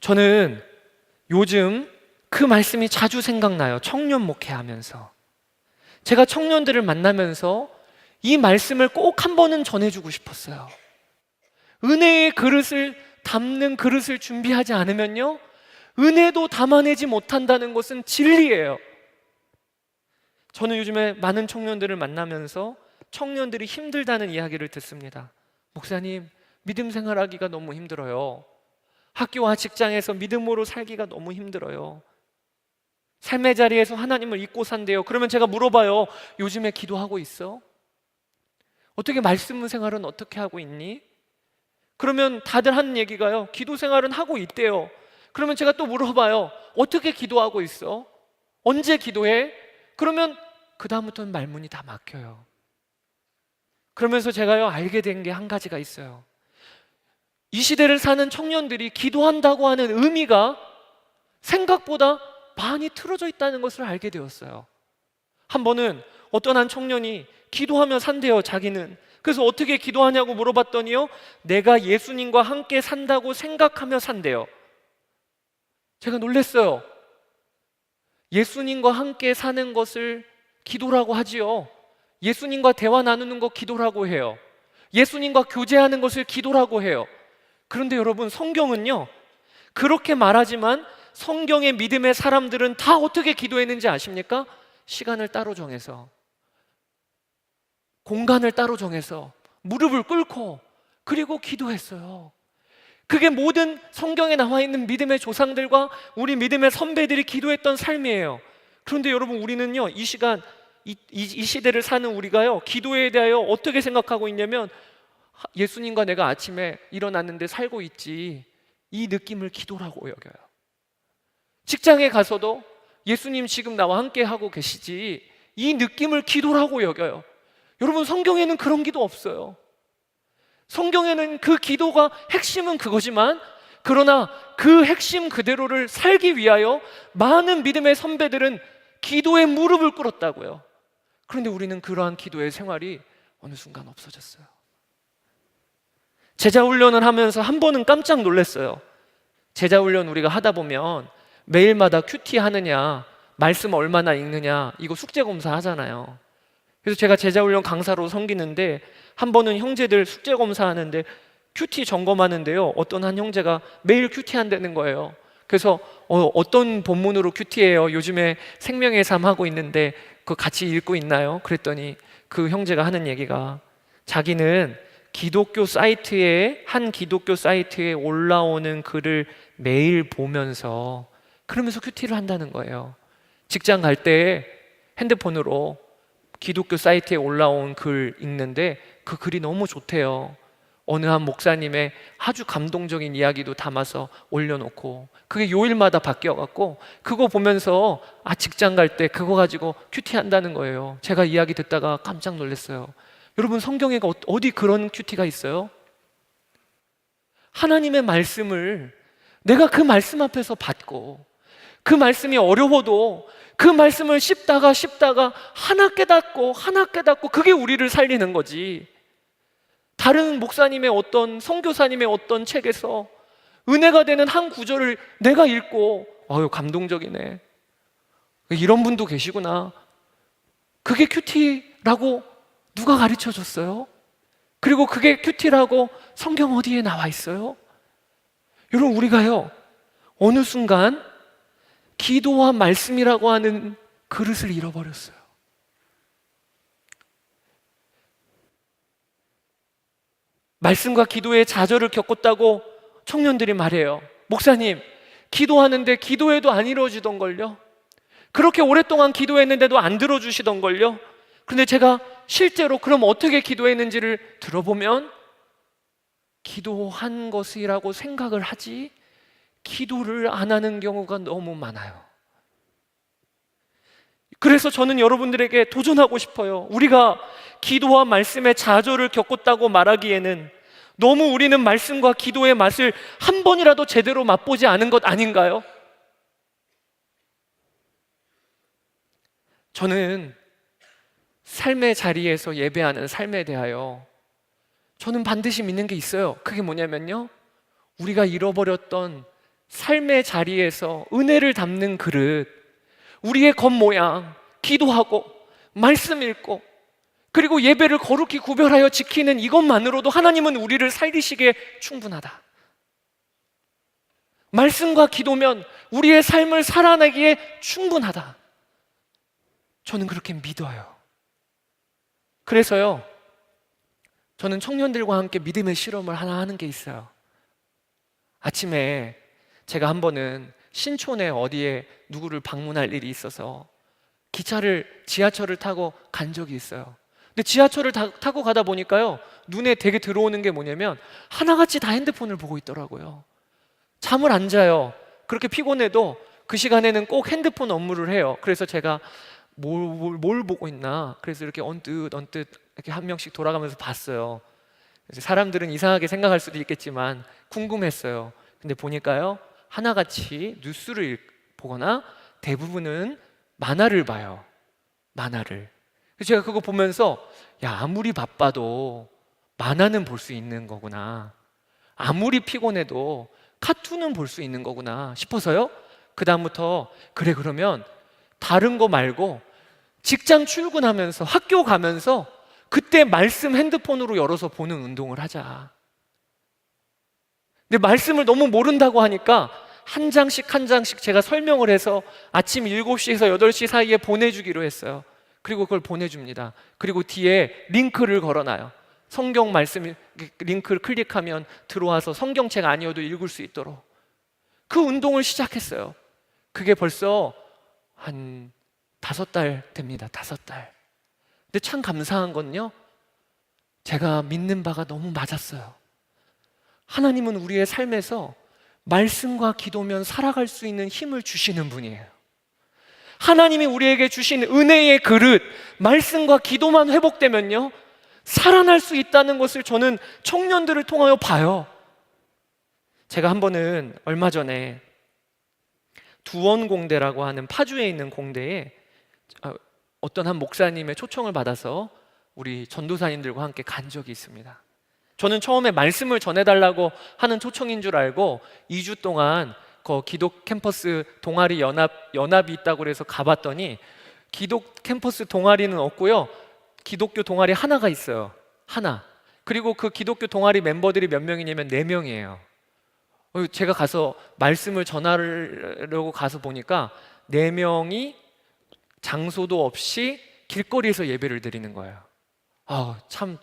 저는 요즘 그 말씀이 자주 생각나요. 청년 목회하면서 제가 청년들을 만나면서 이 말씀을 꼭 한 번은 전해주고 싶었어요. 은혜의 그릇을 담는 그릇을 준비하지 않으면요, 은혜도 담아내지 못한다는 것은 진리예요. 저는 요즘에 많은 청년들을 만나면서 청년들이 힘들다는 이야기를 듣습니다. 목사님, 믿음 생활하기가 너무 힘들어요. 학교와 직장에서 믿음으로 살기가 너무 힘들어요. 삶의 자리에서 하나님을 잊고 산대요. 그러면 제가 물어봐요. 요즘에 기도하고 있어? 어떻게 말씀 생활은 어떻게 하고 있니? 그러면 다들 하는 얘기가요. 기도 생활은 하고 있대요. 그러면 제가 또 물어봐요. 어떻게 기도하고 있어? 언제 기도해? 그러면 그 다음부터는 말문이 다 막혀요. 그러면서 제가요 알게 된 게 한 가지가 있어요. 이 시대를 사는 청년들이 기도한다고 하는 의미가 생각보다 많이 틀어져 있다는 것을 알게 되었어요. 한 번은 어떤 한 청년이 기도하며 산대요, 자기는. 그래서 어떻게 기도하냐고 물어봤더니요, 내가 예수님과 함께 산다고 생각하며 산대요. 제가 놀랐어요. 예수님과 함께 사는 것을 기도라고 하지요. 예수님과 대화 나누는 거 기도라고 해요. 예수님과 교제하는 것을 기도라고 해요. 그런데 여러분, 성경은요 그렇게 말하지만 성경의 믿음의 사람들은 다 어떻게 기도했는지 아십니까? 시간을 따로 정해서, 공간을 따로 정해서 무릎을 꿇고 그리고 기도했어요. 그게 모든 성경에 나와 있는 믿음의 조상들과 우리 믿음의 선배들이 기도했던 삶이에요. 그런데 여러분, 우리는요 이 시간 이 시대를 사는 우리가요 기도에 대하여 어떻게 생각하고 있냐면, 예수님과 내가 아침에 일어났는데 살고 있지, 이 느낌을 기도라고 여겨요. 직장에 가서도 예수님 지금 나와 함께 하고 계시지, 이 느낌을 기도라고 여겨요. 여러분, 성경에는 그런 기도 없어요. 성경에는 그 기도가 핵심은 그거지만, 그러나 그 핵심 그대로를 살기 위하여 많은 믿음의 선배들은 기도에 무릎을 꿇었다고요. 그런데 우리는 그러한 기도의 생활이 어느 순간 없어졌어요. 제자훈련을 하면서 한 번은 깜짝 놀랐어요. 제자훈련 우리가 하다 보면 매일마다 큐티 하느냐, 말씀 얼마나 읽느냐, 이거 숙제검사 하잖아요. 그래서 제가 제자훈련 강사로 섬기는데, 한 번은 형제들 숙제검사 하는데 큐티 점검하는데요, 어떤 한 형제가 매일 큐티 한다는 거예요. 그래서 어떤 본문으로 큐티해요? 요즘에 생명의 삶 하고 있는데 그거 같이 읽고 있나요? 그랬더니 그 형제가 하는 얘기가, 자기는 한 기독교 사이트에 올라오는 글을 매일 보면서, 그러면서 큐티를 한다는 거예요. 직장 갈 때 핸드폰으로 기독교 사이트에 올라온 글 읽는데 그 글이 너무 좋대요. 어느 한 목사님의 아주 감동적인 이야기도 담아서 올려놓고, 그게 요일마다 바뀌어갖고 그거 보면서 직장 갈 때 그거 가지고 큐티 한다는 거예요. 제가 이야기 듣다가 깜짝 놀랐어요. 여러분, 성경에 어디 그런 큐티가 있어요? 하나님의 말씀을 내가 그 말씀 앞에서 받고, 그 말씀이 어려워도 그 말씀을 씹다가 하나 깨닫고 그게 우리를 살리는 거지. 다른 목사님의 어떤 선교사님의 어떤 책에서 은혜가 되는 한 구절을 내가 읽고 감동적이네, 이런 분도 계시구나, 그게 큐티라고 누가 가르쳐 줬어요? 그리고 그게 큐티라고 성경 어디에 나와 있어요? 여러분, 우리가요 어느 순간 기도와 말씀이라고 하는 그릇을 잃어버렸어요. 말씀과 기도의 좌절을 겪었다고 청년들이 말해요. 목사님, 기도하는데 기도해도 안 이루어지던걸요? 그렇게 오랫동안 기도했는데도 안 들어주시던걸요? 그런데 제가 실제로 그럼 어떻게 기도했는지를 들어보면, 기도한 것이라고 생각을 하지 기도를 안 하는 경우가 너무 많아요. 그래서 저는 여러분들에게 도전하고 싶어요. 우리가 기도와 말씀의 좌절을 겪었다고 말하기에는 너무 우리는 말씀과 기도의 맛을 한 번이라도 제대로 맛보지 않은 것 아닌가요? 저는 삶의 자리에서 예배하는 삶에 대하여 저는 반드시 믿는 게 있어요. 그게 뭐냐면요, 우리가 잃어버렸던 삶의 자리에서 은혜를 담는 그릇, 우리의 겉모양, 기도하고 말씀 읽고 그리고 예배를 거룩히 구별하여 지키는 이것만으로도 하나님은 우리를 살리시기에 충분하다. 말씀과 기도면 우리의 삶을 살아내기에 충분하다. 저는 그렇게 믿어요. 그래서요, 저는 청년들과 함께 믿음의 실험을 하나 하는 게 있어요. 아침에 제가 한 번은 신촌에 어디에 누구를 방문할 일이 있어서 지하철을 타고 간 적이 있어요. 근데 지하철을 타고 가다 보니까요, 눈에 되게 들어오는 게 뭐냐면 하나같이 다 핸드폰을 보고 있더라고요. 잠을 안 자요. 그렇게 피곤해도 그 시간에는 꼭 핸드폰 업무를 해요. 그래서 제가 뭘 보고 있나, 그래서 이렇게 언뜻 이렇게 한 명씩 돌아가면서 봤어요. 그래서 사람들은 이상하게 생각할 수도 있겠지만 궁금했어요. 근데 보니까요, 하나같이 뉴스를 보거나 대부분은 만화를 봐요. 만화를. 그래서 제가 그거 보면서 아무리 바빠도 만화는 볼 수 있는 거구나, 아무리 피곤해도 카툰은 볼 수 있는 거구나 싶어서요, 그 다음부터 그래, 그러면 다른 거 말고 직장 출근하면서 학교 가면서 그때 말씀 핸드폰으로 열어서 보는 운동을 하자. 근데 말씀을 너무 모른다고 하니까 한 장씩 제가 설명을 해서 아침 7시에서 8시 사이에 보내주기로 했어요. 그리고 그걸 보내줍니다. 그리고 뒤에 링크를 걸어놔요. 성경 말씀 링크를 클릭하면 들어와서 성경책 아니어도 읽을 수 있도록. 그 운동을 시작했어요. 그게 벌써 한 5달 됩니다. 5달. 근데 참 감사한 건요, 제가 믿는 바가 너무 맞았어요. 하나님은 우리의 삶에서 말씀과 기도면 살아갈 수 있는 힘을 주시는 분이에요. 하나님이 우리에게 주신 은혜의 그릇, 말씀과 기도만 회복되면요, 살아날 수 있다는 것을 저는 청년들을 통하여 봐요. 제가 한 번은 얼마 전에 두원공대라고 하는 파주에 있는 공대에 어떤 한 목사님의 초청을 받아서 우리 전도사님들과 함께 간 적이 있습니다. 저는 처음에 말씀을 전해달라고 하는 초청인 줄 알고 2주 동안 기독 캠퍼스 동아리 연합이 있다고 해서 가봤더니 기독 캠퍼스 동아리는 없고요, 기독교 동아리 하나가 있어요. 하나. 그리고 그 기독교 동아리 멤버들이 몇 명이냐면 4명이에요. 제가 가서 말씀을 전하려고 가서 보니까 4명이 장소도 없이 길거리에서 예배를 드리는 거예요. 참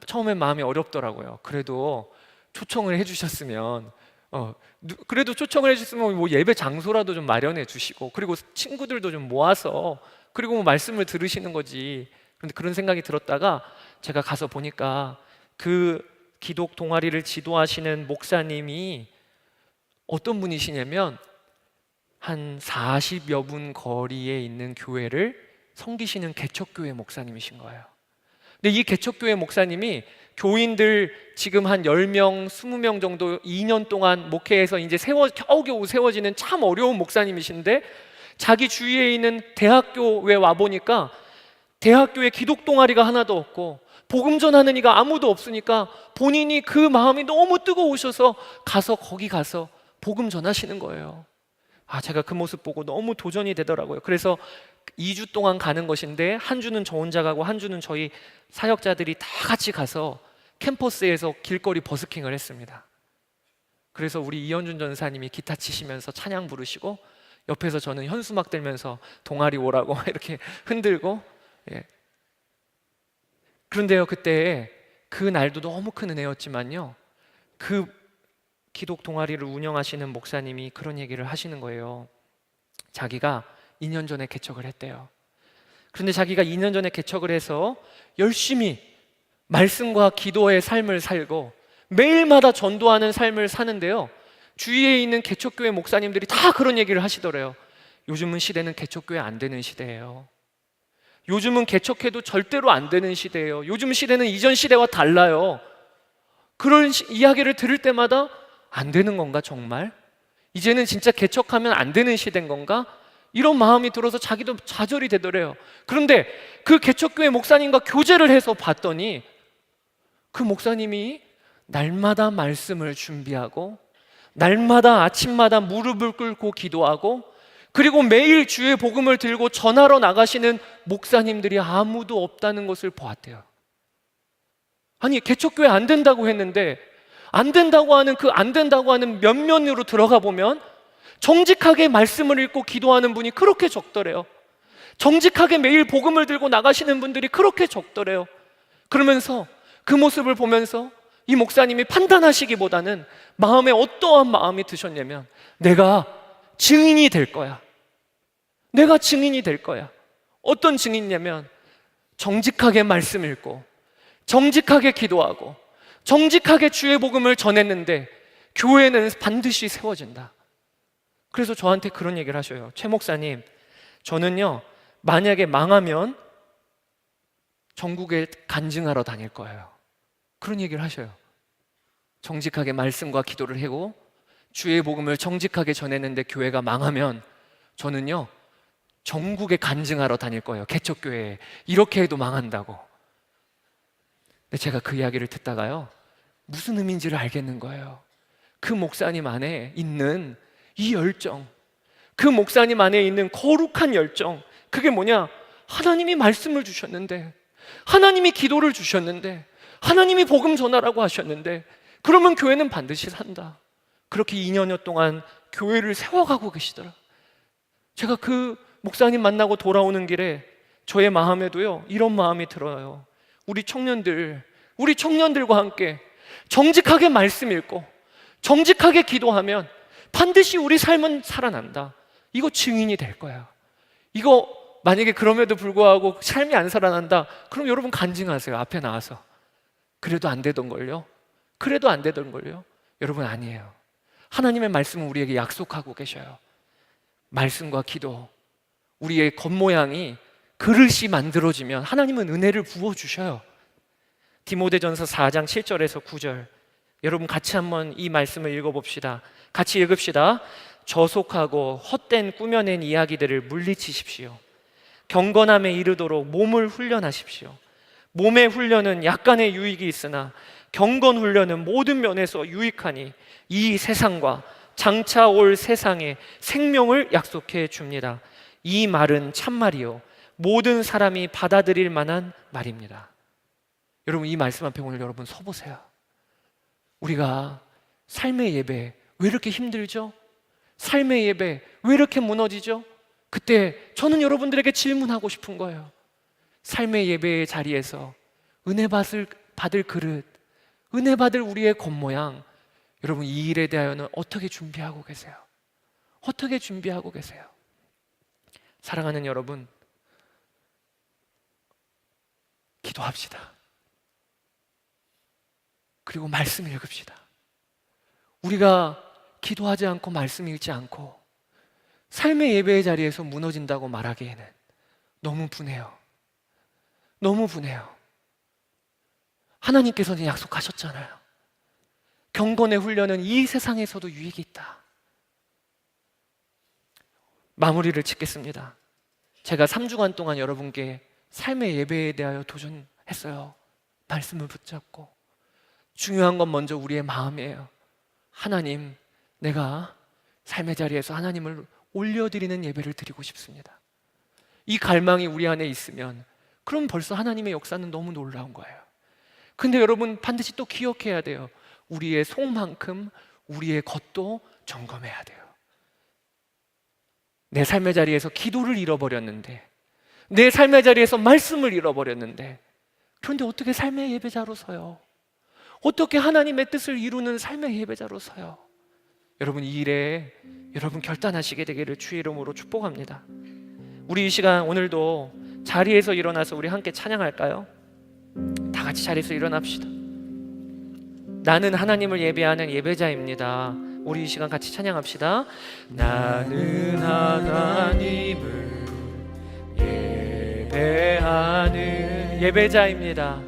처음엔 마음이 어렵더라고요. 그래도 초청을 해주셨으면 뭐 예배 장소라도 좀 마련해 주시고, 그리고 친구들도 좀 모아서, 그리고 뭐 말씀을 들으시는 거지. 그런데 그런 생각이 들었다가 제가 가서 보니까 그 기독 동아리를 지도하시는 목사님이 어떤 분이시냐면 한 40여 분 거리에 있는 교회를 섬기시는 개척교회 목사님이신 거예요. 근데 이 개척교회 목사님이 교인들 지금 한 10명, 20명 정도 2년 동안 목회해서 이제 겨우겨우 세워지는 참 어려운 목사님이신데, 자기 주위에 있는 대학교에 와보니까 대학교에 기독 동아리가 하나도 없고 복음 전하는 이가 아무도 없으니까 본인이 그 마음이 너무 뜨거우셔서 거기 가서 복음 전하시는 거예요. 제가 그 모습 보고 너무 도전이 되더라고요. 그래서 2주 동안 가는 것인데 한 주는 저 혼자 가고 한 주는 저희 사역자들이 다 같이 가서 캠퍼스에서 길거리 버스킹을 했습니다. 그래서 우리 이현준 전사님이 기타 치시면서 찬양 부르시고, 옆에서 저는 현수막 들면서 동아리 오라고 이렇게 흔들고. 그런데요, 그때 그 날도 너무 큰 은혜였지만요, 그 기독 동아리를 운영하시는 목사님이 그런 얘기를 하시는 거예요. 자기가 2년 전에 개척을 했대요. 그런데 자기가 2년 전에 개척을 해서 열심히 말씀과 기도의 삶을 살고 매일마다 전도하는 삶을 사는데요, 주위에 있는 개척교회 목사님들이 다 그런 얘기를 하시더래요. 요즘은 시대는 개척교회 안 되는 시대예요. 요즘은 개척해도 절대로 안 되는 시대예요. 요즘 시대는 이전 시대와 달라요. 그런 이야기를 들을 때마다 안 되는 건가 정말? 이제는 진짜 개척하면 안 되는 시대인 건가? 이런 마음이 들어서 자기도 좌절이 되더래요. 그런데 그 개척교회 목사님과 교제를 해서 봤더니 그 목사님이 날마다 말씀을 준비하고 날마다 아침마다 무릎을 꿇고 기도하고, 그리고 매일 주의 복음을 들고 전하러 나가시는 목사님들이 아무도 없다는 것을 보았대요. 아니, 개척교회 안 된다고 했는데 안 된다고 하는 면면으로 들어가 보면 정직하게 말씀을 읽고 기도하는 분이 그렇게 적더래요. 정직하게 매일 복음을 들고 나가시는 분들이 그렇게 적더래요. 그러면서 그 모습을 보면서 이 목사님이 판단하시기보다는 마음에 어떠한 마음이 드셨냐면, 내가 증인이 될 거야. 내가 증인이 될 거야. 어떤 증인이냐면 정직하게 말씀 읽고 정직하게 기도하고 정직하게 주의 복음을 전했는데 교회는 반드시 세워진다. 그래서 저한테 그런 얘기를 하셔요. 최 목사님, 저는요 만약에 망하면 전국에 간증하러 다닐 거예요. 그런 얘기를 하셔요. 정직하게 말씀과 기도를 하고 주의 복음을 정직하게 전했는데 교회가 망하면 저는요 전국에 간증하러 다닐 거예요. 개척교회에. 이렇게 해도 망한다고. 근데 제가 그 이야기를 듣다가요 무슨 의미인지를 알겠는 거예요. 그 목사님 안에 있는 이 열정, 그 목사님 안에 있는 거룩한 열정, 그게 뭐냐? 하나님이 말씀을 주셨는데, 하나님이 기도를 주셨는데, 하나님이 복음 전하라고 하셨는데, 그러면 교회는 반드시 산다. 그렇게 2년여 동안 교회를 세워가고 계시더라. 제가 그 목사님 만나고 돌아오는 길에 저의 마음에도요 이런 마음이 들어요. 우리 청년들과 함께 정직하게 말씀 읽고 정직하게 기도하면 반드시 우리 삶은 살아난다. 이거 증인이 될 거야. 이거 만약에 그럼에도 불구하고 삶이 안 살아난다, 그럼 여러분 간증하세요. 앞에 나와서. 그래도 안 되던 걸요? 여러분 아니에요. 하나님의 말씀은 우리에게 약속하고 계셔요. 말씀과 기도, 우리의 겉모양이 그릇이 만들어지면 하나님은 은혜를 부어주셔요. 디모데전서 4장 7절에서 9절, 여러분 같이 한번 이 말씀을 읽어봅시다. 같이 읽읍시다. 저속하고 헛된 꾸며낸 이야기들을 물리치십시오. 경건함에 이르도록 몸을 훈련하십시오. 몸의 훈련은 약간의 유익이 있으나 경건 훈련은 모든 면에서 유익하니 이 세상과 장차 올 세상에 생명을 약속해 줍니다. 이 말은 참말이요 모든 사람이 받아들일 만한 말입니다. 여러분 이 말씀 앞에 오늘 여러분 서보세요. 우리가 삶의 예배 왜 이렇게 힘들죠? 삶의 예배 왜 이렇게 무너지죠? 그때 저는 여러분들에게 질문하고 싶은 거예요. 삶의 예배의 자리에서 은혜 받을 그릇, 은혜 받을 우리의 겉모양, 여러분 이 일에 대하여는 어떻게 준비하고 계세요? 어떻게 준비하고 계세요? 사랑하는 여러분, 기도합시다. 그리고 말씀 읽읍시다. 우리가 기도하지 않고 말씀 읽지 않고 삶의 예배의 자리에서 무너진다고 말하기에는 너무 분해요. 너무 분해요. 하나님께서는 약속하셨잖아요. 경건의 훈련은 이 세상에서도 유익이 있다. 마무리를 짓겠습니다. 제가 3주간 동안 여러분께 삶의 예배에 대하여 도전했어요. 말씀을 붙잡고. 중요한 건 먼저 우리의 마음이에요. 하나님, 내가 삶의 자리에서 하나님을 올려드리는 예배를 드리고 싶습니다. 이 갈망이 우리 안에 있으면 그럼 벌써 하나님의 역사는 너무 놀라운 거예요. 근데 여러분 반드시 또 기억해야 돼요. 우리의 속만큼 우리의 겉도 점검해야 돼요. 내 삶의 자리에서 기도를 잃어버렸는데, 내 삶의 자리에서 말씀을 잃어버렸는데, 그런데 어떻게 삶의 예배자로 서요? 어떻게 하나님의 뜻을 이루는 삶의 예배자로 서요? 여러분 이 일에 여러분 결단하시게 되기를 주의 이름으로 축복합니다. 우리 이 시간 오늘도 자리에서 일어나서 우리 함께 찬양할까요? 다 같이 자리에서 일어납시다. 나는 하나님을 예배하는 예배자입니다. 우리 이 시간 같이 찬양합시다. 나는 하나님을 예배하는 예배자입니다.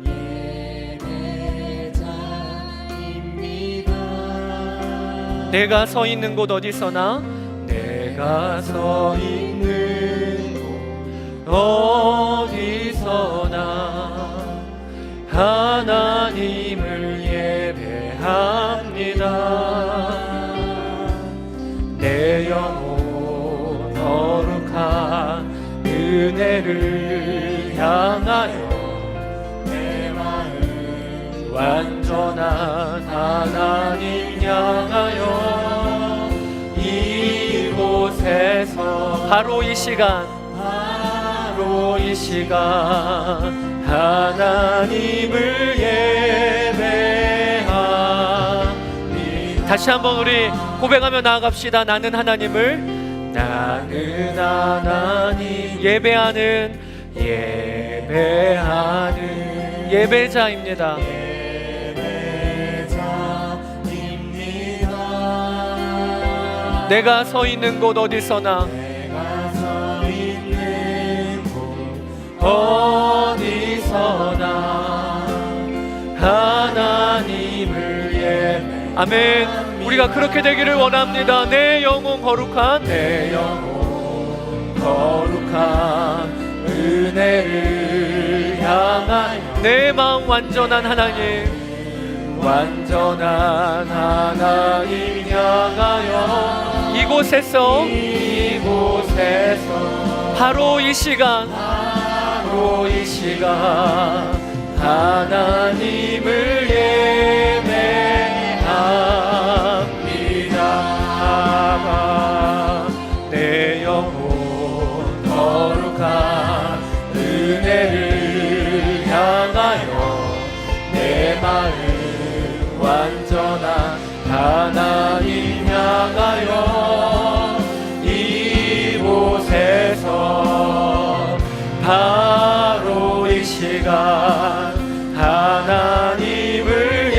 내가 서 있는 곳 어디서나, 내가 서 있는 곳 어디서나 하나님을 예배합니다. 내 영혼 거룩한 은혜를 향하여 내 마음 완전한 하나님 향하여 이곳에서 바로 이 시간 하나님을 예배합니다. 다시 한번 우리 고백하며 나아갑시다. 나는 하나님을 나는 하나님 예배하는 예배자입니다. 내가 서 있는 곳 어디서나 하나님을 예배. 아멘. 우리가 그렇게 되기를 원합니다. 내 영혼 거룩한 은혜를 향하여 내 마음 완전한 하나님 향하여 이곳에서 바로 이 시간 하나님을 예배합니다. 내 영혼 거룩한 은혜를 향하여 내 마음 완전한 하나님 향하여 이곳에서 바로 이 시간 하나님을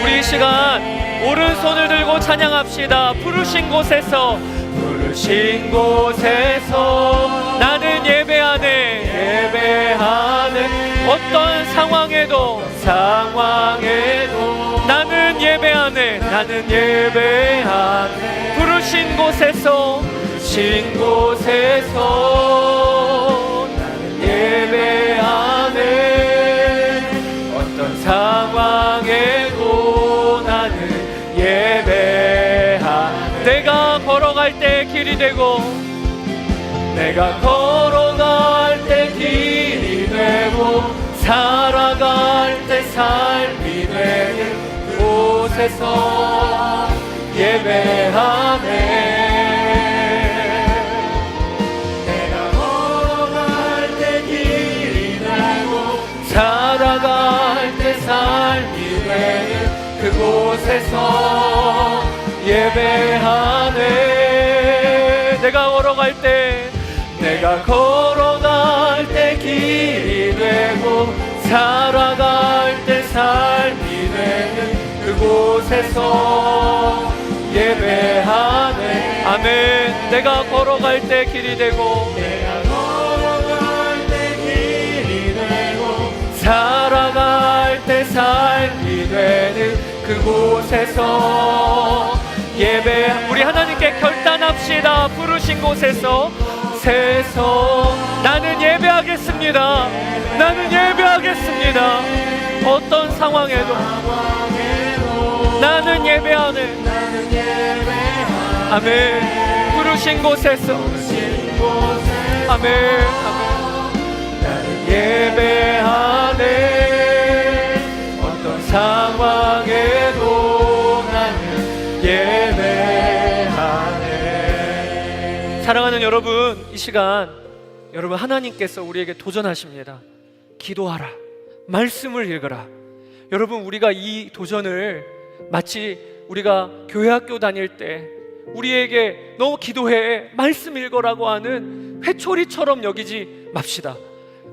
우리 이 시간 오른손을 들고 찬양합시다. 부르신 곳에서 나는 예배하네 어떤 상황에도 나는 예배하네 부르신 곳에서 나는 예배하네 어떤 상황에도 나는 예배하네. 내가 걸어갈 때 길이 되고 살아갈 때 삶이 되는 곳에서 예배하네. 내가 걸어갈 때 길이 되고 살아갈 때 삶이 되는 그곳에서 예배하네. 내가 걸어갈 때 길이 되고 살아갈 때 삶이 되는 그곳에서 예배하네. 아멘. 내가 걸어갈 때 길이 되고 살아갈 때 삶이 되는 그곳에서 우리 하나님께 결단합시다. 부르신 곳에서 나는 예배하겠습니다. 어떤 상황에도 나는 예배하네. 아멘. 부르신 곳에서 아멘. 나는 예배하네. 어떤 상황에도 나는 예배하네. 사랑하는 여러분, 이 시간 여러분 하나님께서 우리에게 도전하십니다. 기도하라. 말씀을 읽어라. 여러분, 우리가 이 도전을 마치 우리가 교회 학교 다닐 때 우리에게 너 기도해, 말씀 읽어라고 하는 회초리처럼 여기지 맙시다.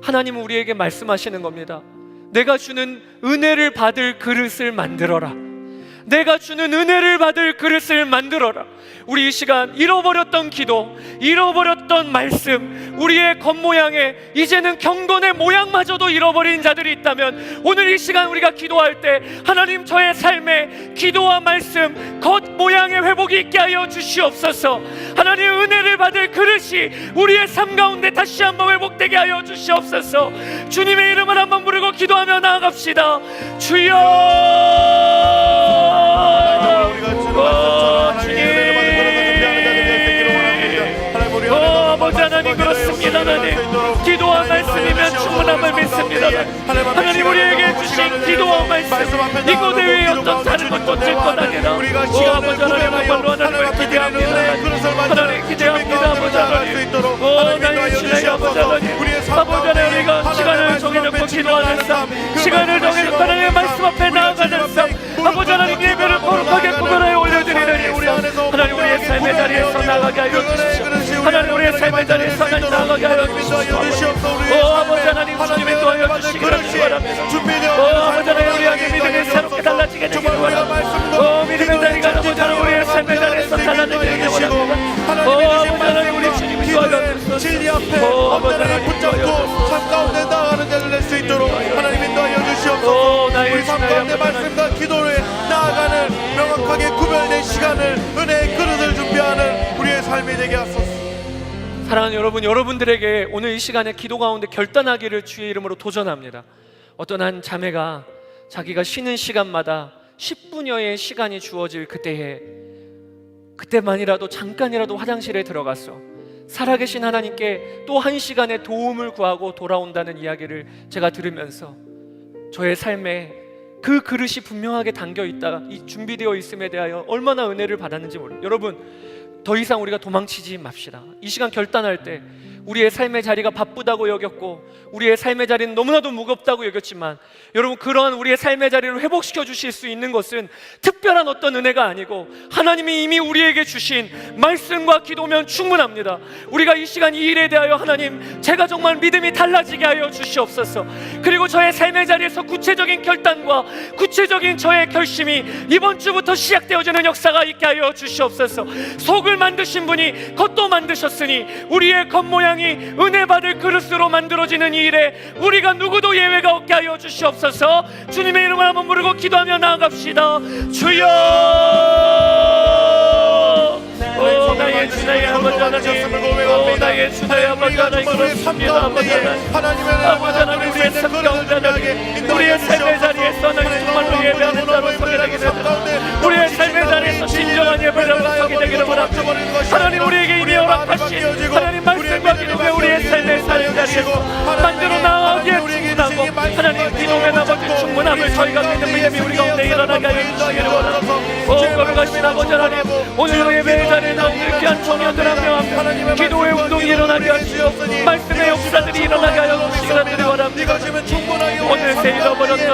하나님은 우리에게 말씀하시는 겁니다. 내가 주는 은혜를 받을 그릇을 만들어라. 우리 이 시간 잃어버렸던 기도, 잃어버렸던 말씀, 우리의 겉모양에 이제는 경건의 모양마저도 잃어버린 자들이 있다면 오늘 이 시간 우리가 기도할 때 하나님, 저의 삶에 기도와 말씀, 겉모양의 회복이 있게 하여 주시옵소서. 하나님, 은혜를 받을 그릇이 우리의 삶 가운데 다시 한번 회복되게 하여 주시옵소서. 주님의 이름을 한번 부르고 기도하며 나아갑시다. 주여, 아버지 하나님, 그렇습니다. 하나님, 기도와 말씀이면 충분함을 믿습니다. 하나님, 우리에게 주신 기도와 말씀, 이곳 외에 어떤 다른 것도 질 것 아니라 아버지 하나님, 정말로 하나님을 기대합니다. 하나님 기대합니다. 아버지 하나님, 나의 신의 아버지 하나님, 아버지 하나님, 우리가 시간을 정해놓고 기도하는 삶, 시간을 정해놓고 하나님의 말씀 앞에 나아가는 삶, 아버지 하나님, 예배를 거룩하게 구별하여 올려드리는 우리 하나님, 우리의 삶의 자리에서 나가게 하여 주십시오. 하나님 우리의 삶의 자리에서 하나님 나아가게 하여 주시옵소서. 아버지 하나님 주님의 도하여 주시기를 바랍니다. 아버지 하나님 우리에게 믿음이 새롭게 달라지게 되기를 바랍니다. 믿음의 자리가 아버지 하나님 우리의 삶의 자리에서 달라지게 바랍니다. 아버지 하나님 우리 주님이 도하여 주소서. 진리 앞에 언제나 붙잡고 삶 가운데 나아가는 자를 낼 수 있도록 하나님 인도하여 주시옵소서. 우리 삶 가운데 말씀과 기도를 나아가는 명확하게 구별된 시간을 은혜의 그릇을 준비하는 우리의 삶이 되게 하소서. 사랑하는 여러분, 여러분들에게 오늘 이 시간에 기도 가운데 결단하기를 주의 이름으로 도전합니다. 어떤 한 자매가 자기가 쉬는 시간마다 10분여의 시간이 주어질 그때만이라도 잠깐이라도 화장실에 들어갔어. 살아계신 하나님께 또 한 시간의 도움을 구하고 돌아온다는 이야기를 제가 들으면서 저의 삶에 그 그릇이 분명하게 담겨있다, 이 준비되어 있음에 대하여 얼마나 은혜를 받았는지 모릅니다. 여러분, 더 이상 우리가 도망치지 맙시다. 이 시간 결단할 때 우리의 삶의 자리가 바쁘다고 여겼고 우리의 삶의 자리는 너무나도 무겁다고 여겼지만 여러분, 그러한 우리의 삶의 자리를 회복시켜 주실 수 있는 것은 특별한 어떤 은혜가 아니고 하나님이 이미 우리에게 주신 말씀과 기도면 충분합니다. 우리가 이 시간 이 일에 대하여 하나님, 제가 정말 믿음이 달라지게 하여 주시옵소서. 그리고 저의 삶의 자리에서 구체적인 결단과 구체적인 저의 결심이 이번 주부터 시작되어지는 역사가 있게 하여 주시옵소서. 속을 만드신 분이 겉도 만드셨으니 우리의 겉모양이 은혜 받을 그릇으로 만들어지는 이 일에 우리가 누구도 예외가 없게 하여 주시옵소서. 주님의 이름을 한번 부르고 기도하며 나아갑시다. 주여, 오 나의 주 나의 아버지 하나님, 오 나의 주 나의 아버지 하나님, 그렇습니다. 아버지 하나님 우리의 삶 가운데 하나님, 우리의 삶의 자리에서 하나님 정말로 예배하는 자로 서게 되게 되옵소서. 우리의 삶의 자리에서 진정한 예배자로 서게 되기를 바랍니다. 하나님 우리에게 이미 허락하신 하나님 말씀과 기도에 우리의 삶의 자리에서 만들어 나가기에 충분하고 하나님 기도의 아버지 충분함을 저희가 믿는 믿음이 우리 가운데 일어나게 하여 주시기를 원합니다. 오 거룩하신 아버지 하나님, 오늘 예배의 자리에 나온 귀한 청년들 한 명 한 명 기도의 운동이 일어나게 하시고 말씀의 역사들이 일어나게 하여 주시기를 원합니다. 오늘 새 잃어버렸던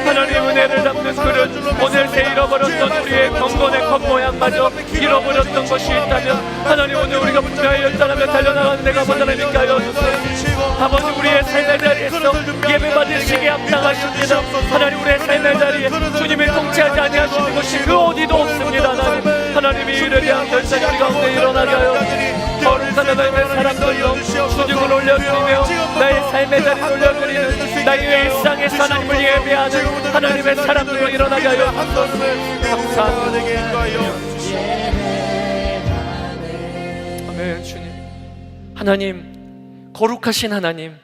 하나님 은혜를 담는 그릇, 오늘 새 잃어버렸던 우리의 경건의 겉모양마저 잃어버렸던 것이 있다면 하나님 오늘 우리가 분명히 열단하며 달려나가는 내가 보다는 있게 하여 주세요. 아버지 우리의 삶의 자리에서 예배 받으시기에 합당하십니다. 하나님 우리의 삶의 자리에 주님이 통치하지 아니하시는 것이 그 어디도 없습니다. 하나님이 이를 대한 결단이 우리 가운데 일어나게 하여 거룩한 하나님의 사람들로 수직을 올려드리며 나의 삶의 자리를 올려드리는 나의 일상에서 하나님을 예배하는 하나님의 사람들로 일어나게 하여 감사합니다. 아멘. 주님, 하나님 거룩하신 하나님,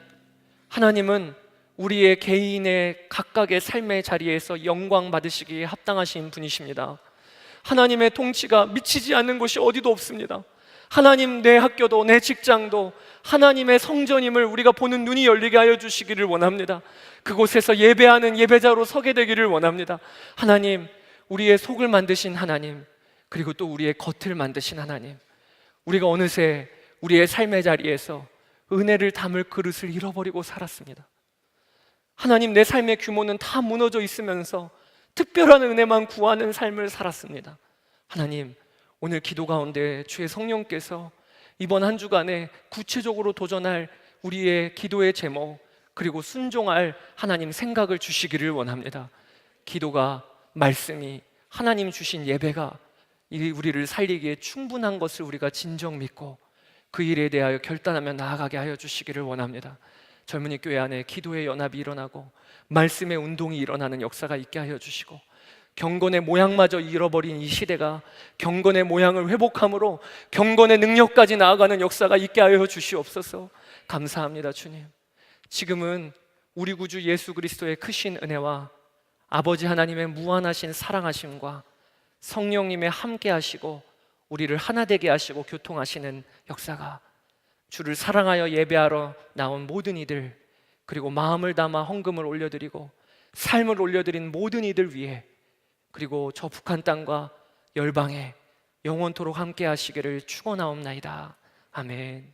하나님은 우리의 개인의 각각의 삶의 자리에서 영광 받으시기에 합당하신 분이십니다. 하나님의 통치가 미치지 않는 곳이 어디도 없습니다. 하나님, 내 학교도 내 직장도 하나님의 성전임을 우리가 보는 눈이 열리게 하여 주시기를 원합니다. 그곳에서 예배하는 예배자로 서게 되기를 원합니다. 하나님, 우리의 속을 만드신 하나님, 그리고 또 우리의 겉을 만드신 하나님, 우리가 어느새 우리의 삶의 자리에서 은혜를 담을 그릇을 잃어버리고 살았습니다. 하나님, 내 삶의 규모는 다 무너져 있으면서 특별한 은혜만 구하는 삶을 살았습니다. 하나님, 오늘 기도 가운데 주의 성령께서 이번 한 주간에 구체적으로 도전할 우리의 기도의 제목, 그리고 순종할 하나님 생각을 주시기를 원합니다. 기도가, 말씀이, 하나님 주신 예배가 우리를 살리기에 충분한 것을 우리가 진정 믿고 그 일에 대하여 결단하며 나아가게 하여 주시기를 원합니다. 젊은이 교회 안에 기도의 연합이 일어나고 말씀의 운동이 일어나는 역사가 있게 하여 주시고 경건의 모양마저 잃어버린 이 시대가 경건의 모양을 회복함으로 경건의 능력까지 나아가는 역사가 있게 하여 주시옵소서. 감사합니다. 주님, 지금은 우리 구주 예수 그리스도의 크신 은혜와 아버지 하나님의 무한하신 사랑하심과 성령님의 함께 하시고 우리를 하나 되게 하시고 교통하시는 역사가 주를 사랑하여 예배하러 나온 모든 이들, 그리고 마음을 담아 헌금을 올려드리고 삶을 올려드린 모든 이들 위해, 그리고 저 북한 땅과 열방에 영원토록 함께 하시기를 축원하옵나이다. 아멘.